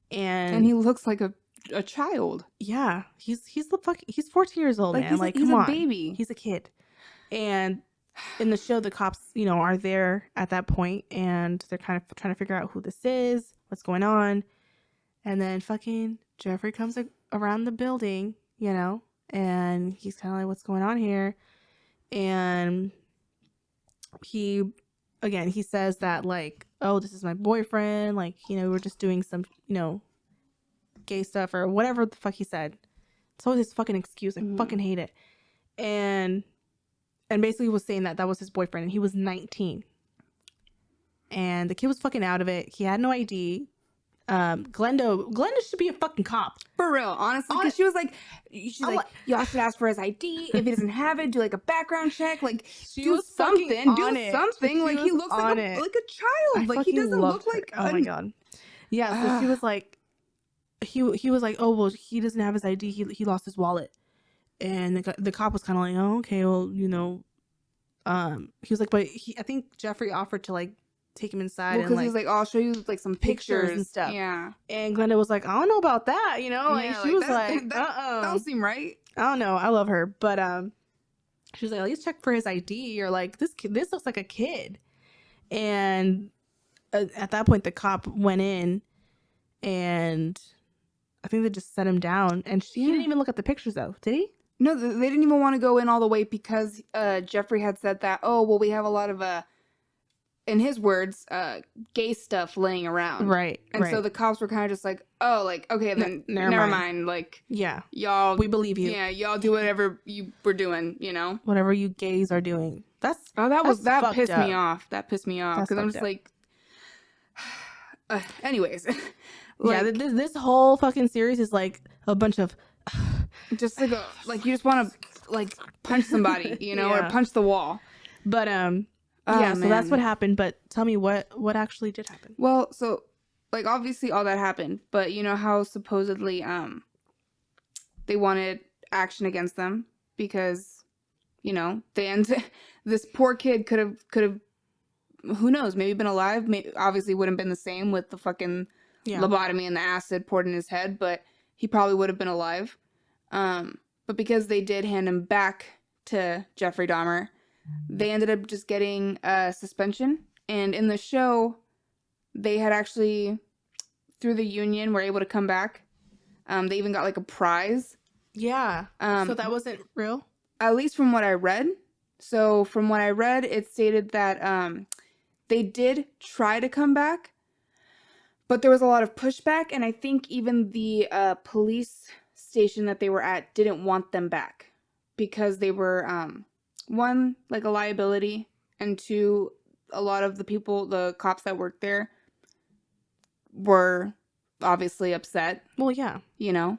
and he looks like a child. Yeah, he's 14 years old, man. Like, come on, baby. He's a kid. And in the show, the cops, are there at that point, and they're kind of trying to figure out who this is, what's going on. And then fucking Jeffrey comes around the building, and he's kind of like, what's going on here? And he says that, like, oh, this is my boyfriend, like, you know, we're just doing some, you know, gay stuff or whatever the fuck he said. It's always his fucking excuse. I fucking hate it. And basically was saying that was his boyfriend, and he was 19. And the kid was fucking out of it. He had no ID. Glenda should be a fucking cop. For real, honestly, because she was like, y'all should ask for his ID. If he doesn't have it, do like a background check. Like, do something. Like, he looks like a child. Like, he doesn't look like. Oh my god. Yeah. So she was like, he was like, oh well, he doesn't have his ID. He lost his wallet, and the cop was kind of like, oh okay, well, you know, he was like, but I think Jeffrey offered to like take him inside, because he was like, oh, I'll show you like some pictures and stuff. Yeah. And Glenda was like, I don't know about that, you know, like she was like, that don't seem right. I don't know. I love her, but she was like, at least check for his ID, or like this looks like a kid. And at that point, the cop went in, and I think they just set him down. And he didn't even look at the pictures, though, did he? No, they didn't even want to go in all the way because Jeffrey had said that, oh well, we have a lot of in his words, gay stuff laying around. Right. And so the cops were kind of just like, oh, like, okay, then never mind. Like, yeah, y'all, we believe you. Yeah, y'all do whatever you were doing, you know? Whatever you gays are doing. That pissed me off. That pissed me off. Because I'm just like, anyways. Like, yeah, this whole fucking series is like a bunch of. Just like you just want to, like, punch somebody, you know, or punch the wall. But, yeah, so that's what happened, but tell me what actually did happen. Well, so, like, obviously all that happened, but you know how supposedly they wanted action against them because, you know, this poor kid could have who knows, maybe been alive, obviously wouldn't have been the same with the fucking lobotomy and the acid poured in his head, but he probably would have been alive. But because they did hand him back to Jeffrey Dahmer, they ended up just getting a suspension. And in the show, they had actually, through the union, were able to come back. They even got like a prize. Yeah. So that wasn't real? At least from what I read. So from what I read, it stated that they did try to come back, but there was a lot of pushback. And I think even the police station that they were at didn't want them back because they were... one, like a liability, and two, a lot of the cops that worked there were obviously upset. Well, yeah. You know?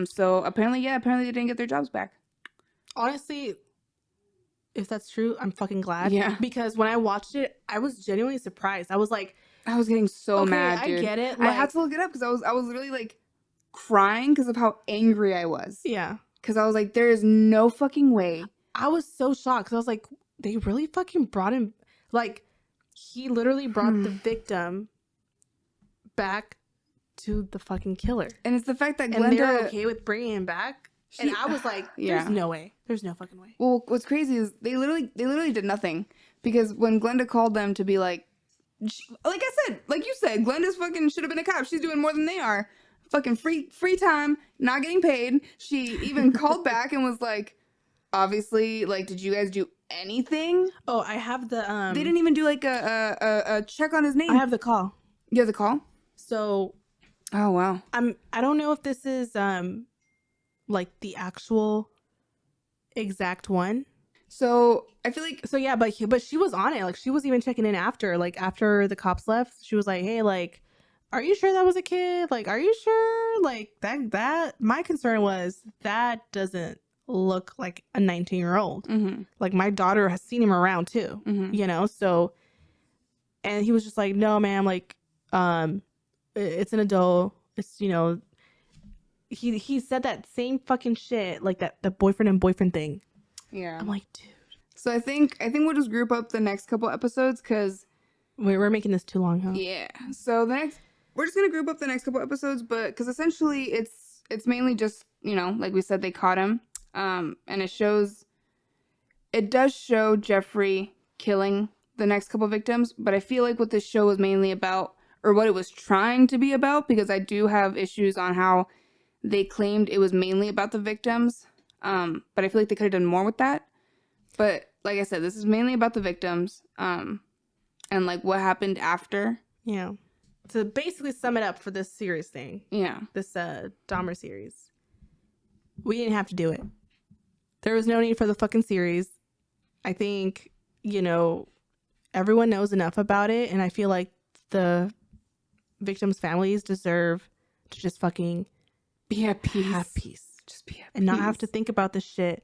So apparently they didn't get their jobs back. Honestly, if that's true, I'm fucking glad. Yeah. Because when I watched it, I was genuinely surprised. I was like... I was getting so mad, dude. I get it. Like, I had to look it up because I was really, like, crying because of how angry I was. Yeah. Because I was like, there is no fucking way. I was so shocked because I was like, they really fucking brought him, like, he literally brought the victim back to the fucking killer. And it's the fact that Glenda... And they're okay with bringing him back. And I was like, there's no way. There's no fucking way. Well, what's crazy is they literally did nothing. Because when Glenda called them to be like I said, like you said, Glenda's fucking should have been a cop. She's doing more than they are. Fucking free time, not getting paid. She even called back and was like, obviously, like, did you guys do anything? Oh, I have the They didn't even do like a check on his name. I have the call. You have the call? So oh wow. I don't know if this is like the actual exact one. So I feel like yeah, but she was on it. Like, she was even checking in after the cops left. She was like, hey, like, are you sure that was a kid? Like, are you sure? Like, that my concern was that doesn't look like a 19-year-old. Mm-hmm. Like, my daughter has seen him around too. Mm-hmm. You know, so, and he was just like, no, ma'am, like, it's an adult. It's, you know, he said that same fucking shit, like that the boyfriend and boyfriend thing. Yeah. I'm like, dude. So I think we'll just group up the next couple episodes because we're making this too long, huh? Yeah. So we're just gonna group up the next couple episodes, but because essentially it's mainly just, you know, like we said, they caught him. And it does show Jeffrey killing the next couple victims, but I feel like what this show was mainly about, or what it was trying to be about, because I do have issues on how they claimed it was mainly about the victims. But I feel like they could have done more with that. But like I said, this is mainly about the victims, and like what happened after. Yeah. To basically sum it up for this series thing. Yeah. This Dahmer series. We didn't have to do it. There was no need for the fucking series. I think, you know, everyone knows enough about it, and I feel like the victims' families deserve to just fucking be at peace. Have peace. Just be at and peace. Not have to think about this shit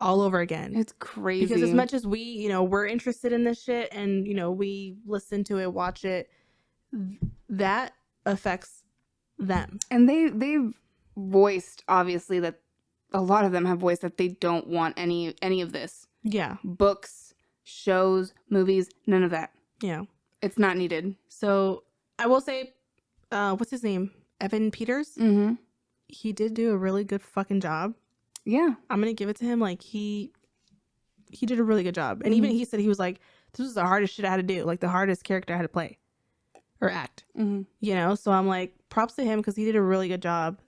all over again. It's crazy. Because as much as we, you know, we're interested in this shit and, you know, we listen to it, watch it, that affects them. And they've voiced, obviously, that a lot of them have voiced that they don't want any of this. Yeah. Books, shows, movies, none of that. Yeah. It's not needed. So I will say, what's his name? Evan Peters? Mm-hmm. He did do a really good fucking job. Yeah. I'm going to give it to him. Like, he did a really good job. And even he said, he was like, this was the hardest shit I had to do. Like, the hardest character I had to play or act. Mm-hmm. You know? So I'm like, props to him because he did a really good job.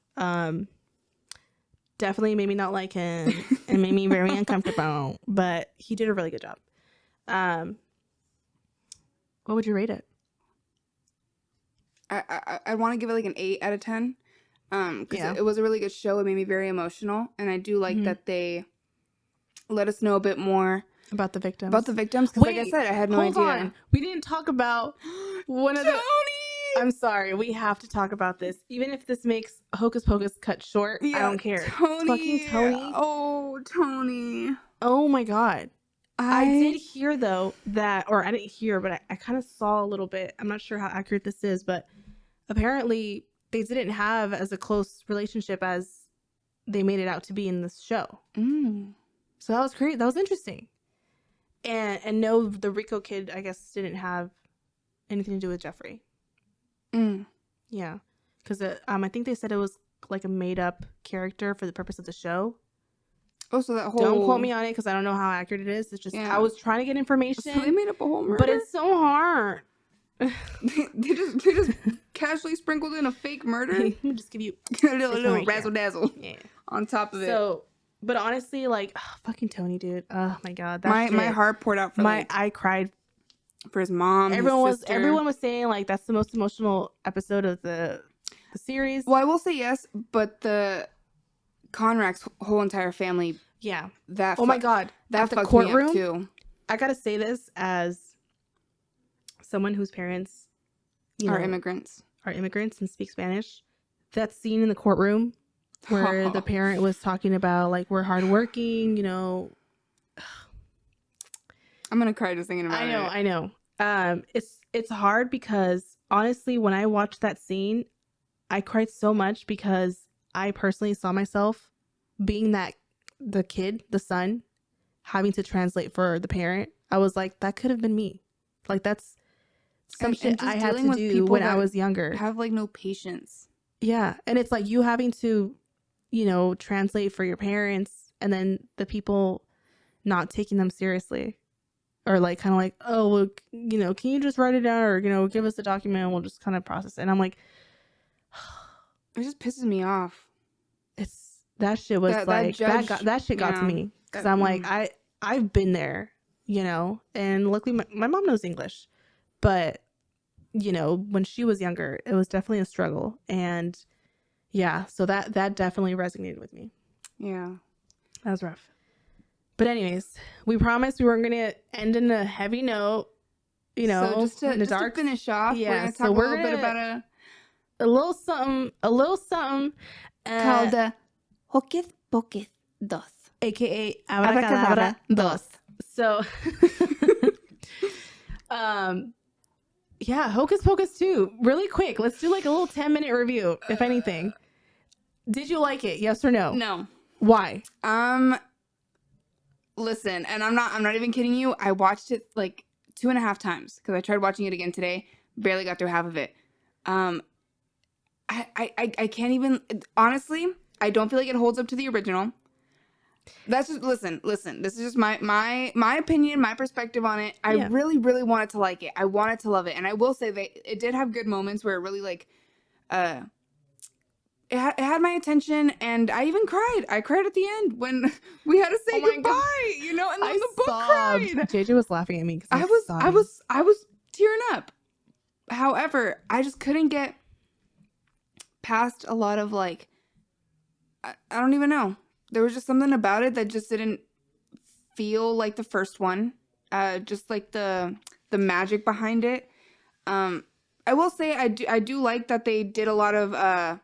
Definitely made me not like him and made me very uncomfortable. But he did a really good job. What would you rate it? I want to give it like an 8 out of 10. Because it was a really good show. It made me very emotional, and I do like that they let us know a bit more about the victims. Because, like I said, I had no idea. Hold on, we didn't talk about one of the. I'm sorry, we have to talk about this, even if this makes Hocus Pocus cut short. I don't care. Tony, fucking Tony. Oh, Tony. Oh my god. I did hear though that, or I didn't hear, but I kind of saw a little bit. I'm not sure how accurate this is, but apparently they didn't have as a close relationship as they made it out to be in this show. So that was great. That was interesting. And no, the Rico kid, I guess, didn't have anything to do with Jeffrey. Yeah. Because I think they said it was like a made up character for the purpose of the show. Oh, so that whole... Don't quote me on it because I don't know how accurate it is. It's just, I was trying to get information. So they made up a whole murder? But it's so hard. they just casually sprinkled in a fake murder. Let me just give you a little razzle dazzle on top of it. So, but honestly, like, fucking Tony, dude. Oh my god, my heart poured out for I cried for his mom. Everyone was saying like that's the most emotional episode of the series. Well, I will say yes, but the Conrac's whole entire family. Yeah. That. Oh my god, that the fucked courtroom me up too. I gotta say this as someone whose parents are immigrants and speak Spanish. That scene in the courtroom where the parent was talking about like we're hardworking, you know. I'm gonna cry just thinking about it. I know. It's hard because honestly, when I watched that scene, I cried so much because I personally saw myself being the kid, the son, having to translate for the parent. I was like, that could have been me. Like that's some shit I had to do when I was younger. Have like no patience. Yeah, and it's like you having to, you know, translate for your parents, and then the people not taking them seriously, or like kind of like, oh, well, you know, can you just write it down, or you know, give us the document, and we'll just kind of process it. And I'm like, it just pisses me off. That shit was that shit got to me because I'm like I've been there, you know, and luckily my mom knows English. But, you know, when she was younger, it was definitely a struggle. And yeah, so that definitely resonated with me. Yeah. That was rough. But anyways, we promised we weren't going to end in a heavy note, you know, so just to finish off, we're going to talk a little bit about a little something called Hocus Pocus 2, aka Abracadabra 2. So, yeah, Hocus Pocus 2. Really quick. Let's do like a little 10-minute review, if anything. Did you like it? Yes or no? No. Why? Listen, and I'm not even kidding you. I watched it like 2.5 times because I tried watching it again today. Barely got through half of it. I can't even, honestly, I don't feel like it holds up to the original. That's just listen. This is just my opinion, my perspective on it. I really, really wanted to like it. I wanted to love it, and I will say that it did have good moments where it really like, it had my attention, and I even cried. I cried at the end when we had to say goodbye. God. You know, and then the book cried. cried. JJ was laughing at me because I was tearing up. However, I just couldn't get past a lot of like, I don't even know. There was just something about it that just didn't feel like the first one. Just like the magic behind it. I will say I do like that they did a lot of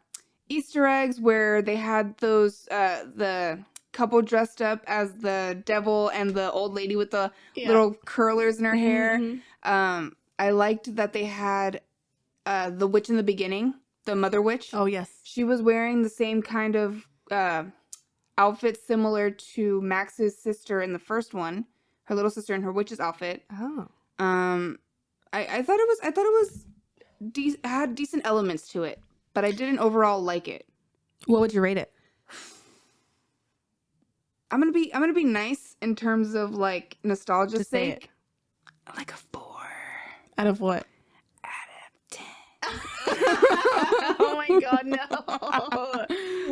Easter eggs where they had those the couple dressed up as the devil and the old lady with the little curlers in her hair. I liked that they had the witch in the beginning, the mother witch. Oh yes, she was wearing the same kind of outfit similar to Max's sister in the first one, her little sister in her witch's outfit. Oh. I thought it was had decent elements to it, but I didn't overall like it. What would you rate it? I'm gonna be nice in terms of like nostalgia's Just say sake. Like a 4. Out of what? Out of 10. Oh my god, no.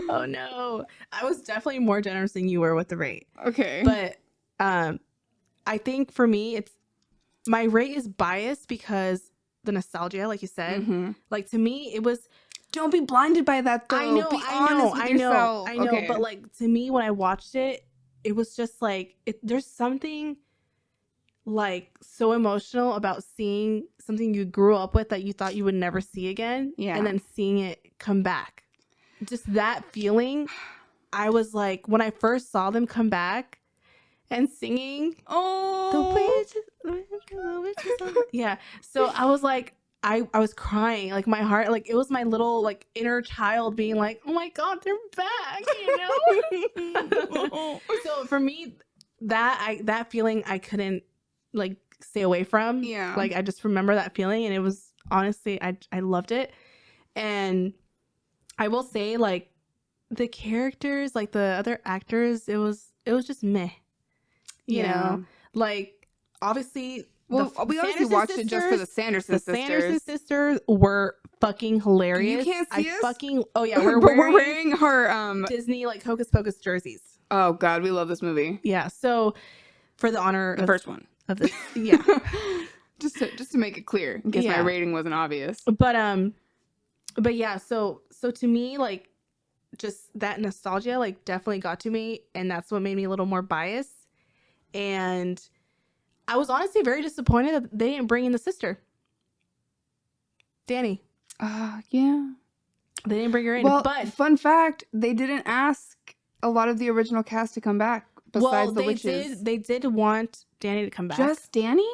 Oh no. I was definitely more generous than you were with the rate. Okay. But I think for me my rate is biased because the nostalgia, like you said. Like to me it was. Don't be blinded by that though. I know, I know. Okay. But like to me when I watched it, it was just like there's something like so emotional about seeing something you grew up with that you thought you would never see again. Yeah. And then seeing it come back. Just that feeling. I was like, when I first saw them come back and singing, the witches. Yeah. So I was like, I was crying, like my heart, like it was my little like inner child being like, oh my god, they're back, you know. So for me, that feeling I couldn't like stay away from. Yeah. Like I just remember that feeling, and it was honestly I loved it. And I will say like the characters, like the other actors, it was just meh. You know, like obviously. Well, we obviously watched it just for the Sanderson sisters. The Sanderson sisters were fucking hilarious. You can't see us? Oh yeah, we're wearing her Disney like Hocus Pocus jerseys. Oh god, we love this movie. Yeah. So for the honor the first one of this, yeah. just to make it clear in case my rating wasn't obvious. But yeah, so to me like just that nostalgia like definitely got to me, and that's what made me a little more biased. And I was honestly very disappointed that they didn't bring in the sister, Danny. Yeah. They didn't bring her in. Well, but fun fact, they didn't ask a lot of the original cast to come back besides the witches. They did want Danny to come back. Just Danny?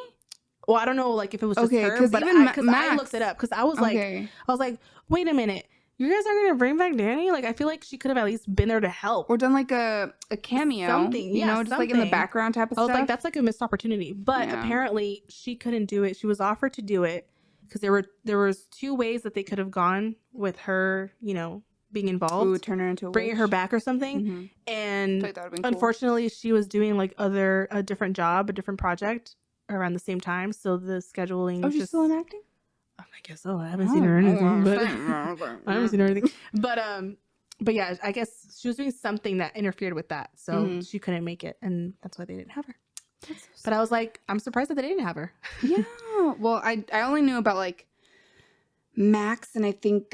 Well, I don't know like if it was just her, but I looked it up because I was like, wait a minute. You guys are gonna bring back Danny? Like, I feel like she could have at least been there to help, or done like a cameo, something, you know, just like in the background type of stuff. I was like, that's like a missed opportunity. But apparently, she couldn't do it. She was offered to do it because there was 2 ways that they could have gone with her, you know, being involved. Ooh, turn her into a bringing witch. her back or something. And like unfortunately, she was doing like a different job, a different project around the same time. So the scheduling. Oh, she's still in acting? I guess so. I haven't seen her anything, but I haven't seen her anything. But yeah, I guess she was doing something that interfered with that, so she couldn't make it, and that's why they didn't have her. But I was like, I'm surprised that they didn't have her. Yeah. Well, I only knew about like Max, and I think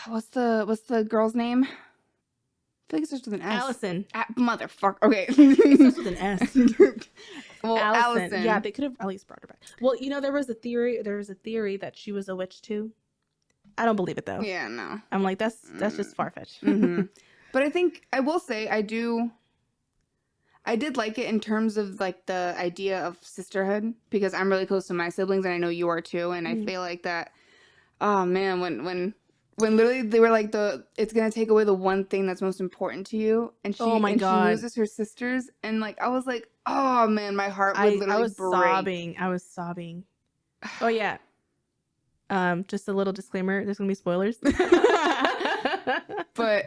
what's the girl's name? I feel like it starts with an S. Allison. Motherfucker. Okay. It starts with an S. Well, Allison. Yeah, they could have at least brought her back. Well, you know, there was a theory that she was a witch too. I don't believe it though. Yeah, no. I'm like, that's just far-fetched. But I think I will say I did like it in terms of like the idea of sisterhood, because I'm really close to my siblings and I know you are too, and I feel like that. Oh man, when literally they were like it's gonna take away the one thing that's most important to you, and she she loses her sisters, and like I was like, oh man, my heart would literally break. I was sobbing. Oh yeah. Just a little disclaimer: there's gonna be spoilers. But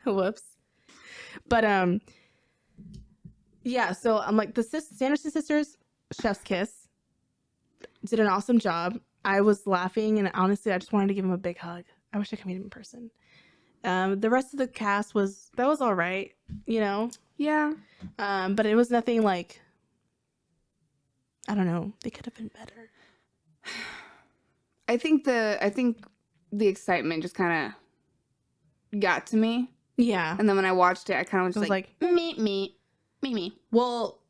whoops. But yeah. So I'm like the Sanderson sisters, chef's kiss, did an awesome job. I was laughing, and honestly, I just wanted to give him a big hug. I wish I could meet him in person. The rest of the cast was all right, you know. Yeah. But it was nothing like I don't know. They could have been better. I think the excitement just kind of got to me. Yeah. And then when I watched it, I kind of was like, me. Well,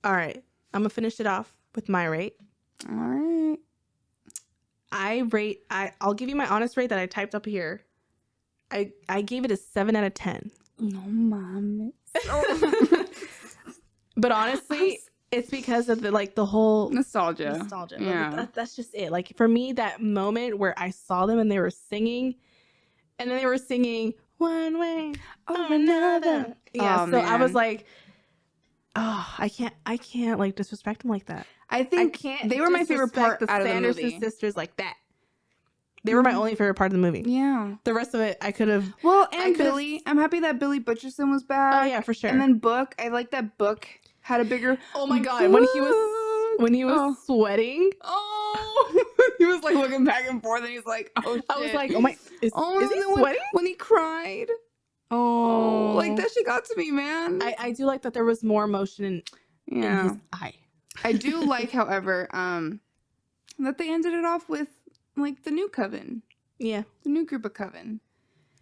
all right. I'm going to finish it off with my rate. All right. I'll give you my honest rate that I typed up here. I gave it a 7 out of 10. No, mom. But honestly, it's because of the whole nostalgia. Yeah. That's just it. Like, for me, that moment where I saw them and they were singing, and then they were singing One Way or Another. Yeah. Oh, so man. I was like, oh, I can't like disrespect them like that. I think they were my favorite part the out of the Sanderson movie. sisters like that. They were my only favorite part of the movie. Yeah. The rest of it, I could have. Well, and Billy. I'm happy that Billy Butcherson was back. Oh yeah, for sure. And then Book. I like that Book had a bigger. Oh my god, when he was sweating. Oh, he was like looking back and forth, and he's like, "Oh shit!" I was like, "Oh my, is he sweating?" When he cried. Oh, like that shit got to me, man. I do like that there was more emotion in his eye. I do like, however, that they ended it off with like the new coven. Yeah, the new group of coven.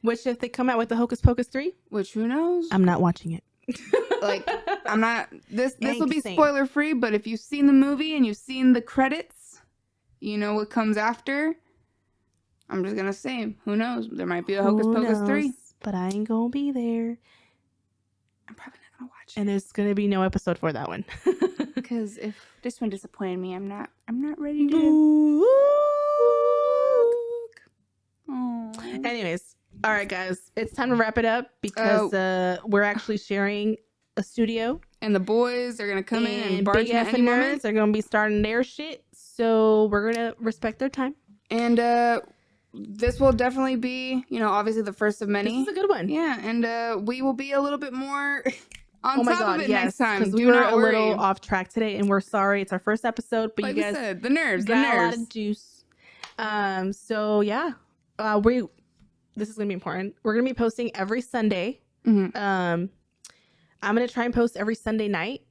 Which, if they come out with the Hocus Pocus 3, which who knows? I'm not watching it. Like, I'm not. This will be spoiler free. But if you've seen the movie and you've seen the credits, you know what comes after. I'm just gonna say, who knows? There might be a Hocus Pocus 3. But I ain't gonna be there. I'm probably not gonna watch it. And there's gonna be no episode for that one. Because if this one disappointed me, I'm not ready to. Anyways, all right, guys, it's time to wrap it up because we're actually sharing a studio, and the boys are gonna come in and barge big in any moment. They're gonna be starting their shit, so we're gonna respect their time. And this will definitely be, obviously the first of many. This is a good one. Yeah, and we will be a little bit more on top of it next time. Because we were a little off track today, and we're sorry. It's our first episode, but like you guys said, the nerves. A lot of juice. So yeah, this is gonna be important. We're gonna be posting every Sunday. Mm-hmm. I'm gonna try and post every Sunday night.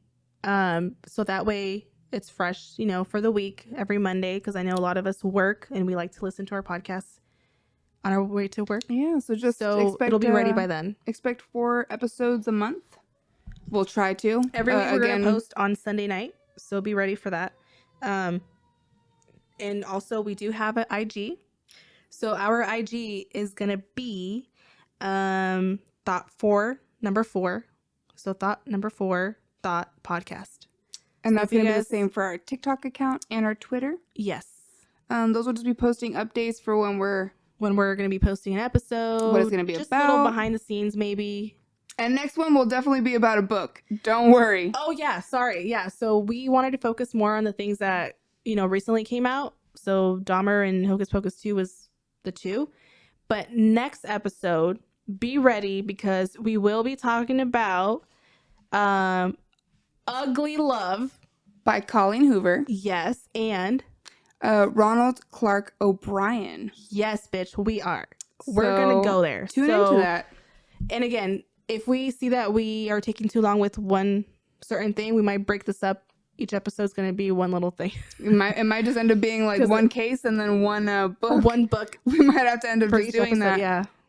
So that way it's fresh, for the week every Monday, because I know a lot of us work and we like to listen to our podcasts on our way to work. Yeah, so expect, it'll be ready by then. Expect 4 episodes a month. We'll try to. Every week we're gonna post on Sunday night, so be ready for that. And also we do have an IG. So our IG is gonna be thought4 number 4. So thought number 4 podcast. And that's going to be the same for our TikTok account and our Twitter. Yes. Those will just be posting updates for when we're going to be posting an episode. What it's going to be just about. Just little behind the scenes, maybe. And next one will definitely be about a book. Don't worry. Oh, yeah. Sorry. Yeah. So we wanted to focus more on the things that, recently came out. So Dahmer and Hocus Pocus 2 was the 2. But next episode, be ready, because we will be talking about Ugly Love by Colleen Hoover. Yes. And Ronald Clark O'Brien. Yes, bitch, we are. We're gonna go there. Tune into that. And again, if we see that we are taking too long with one certain thing, we might break this up. Each episode's gonna be one little thing. It might just end up being like one case and then one book. One book. We might have to end up just doing episode, that.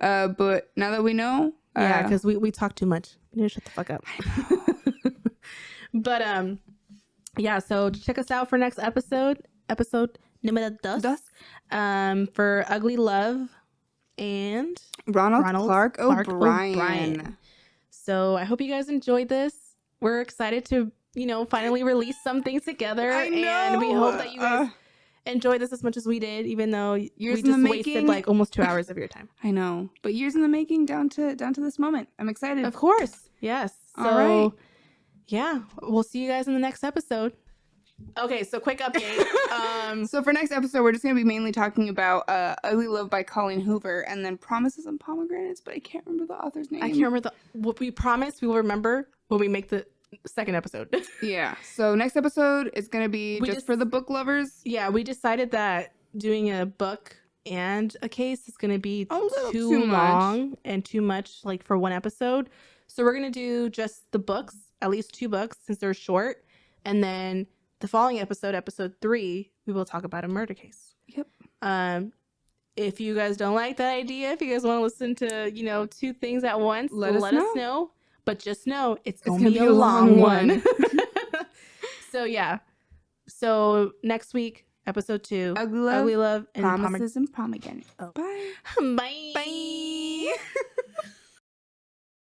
Yeah. But now that we know, yeah, because we talk too much. You need to shut the fuck up. But yeah. So check us out for next episode numero 2. For Ugly Love and Ronald Clark O'Brien. So I hope you guys enjoyed this. We're excited to, finally release something together. I know. And we hope that you guys enjoyed this as much as we did, even though we just wasted like almost 2 hours of your time. I know. But years in the making down to this moment. I'm excited. Of course. Yes. So, all right. Yeah. We'll see you guys in the next episode. Okay, so quick update. So for next episode, we're just going to be mainly talking about Ugly Love by Colleen Hoover and then Promises and Pomegranates, but I can't remember the author's name. I can't remember what we promised we will remember when we make the second episode. Yeah, so next episode is going to be just for the book lovers. Yeah, we decided that doing a book and a case is going to be too long and too much like for one episode. So we're going to do just the books, at least 2 books since they're short, and then the following episode 3, we will talk about a murder case. Yep. If you guys don't like that idea, if you guys want to listen to, 2 things at once, let us know. But just know it's gonna be a long one. So yeah. So next week, episode 2, Ugly Love, and Promises and Pomegranate. Oh. Bye. Bye.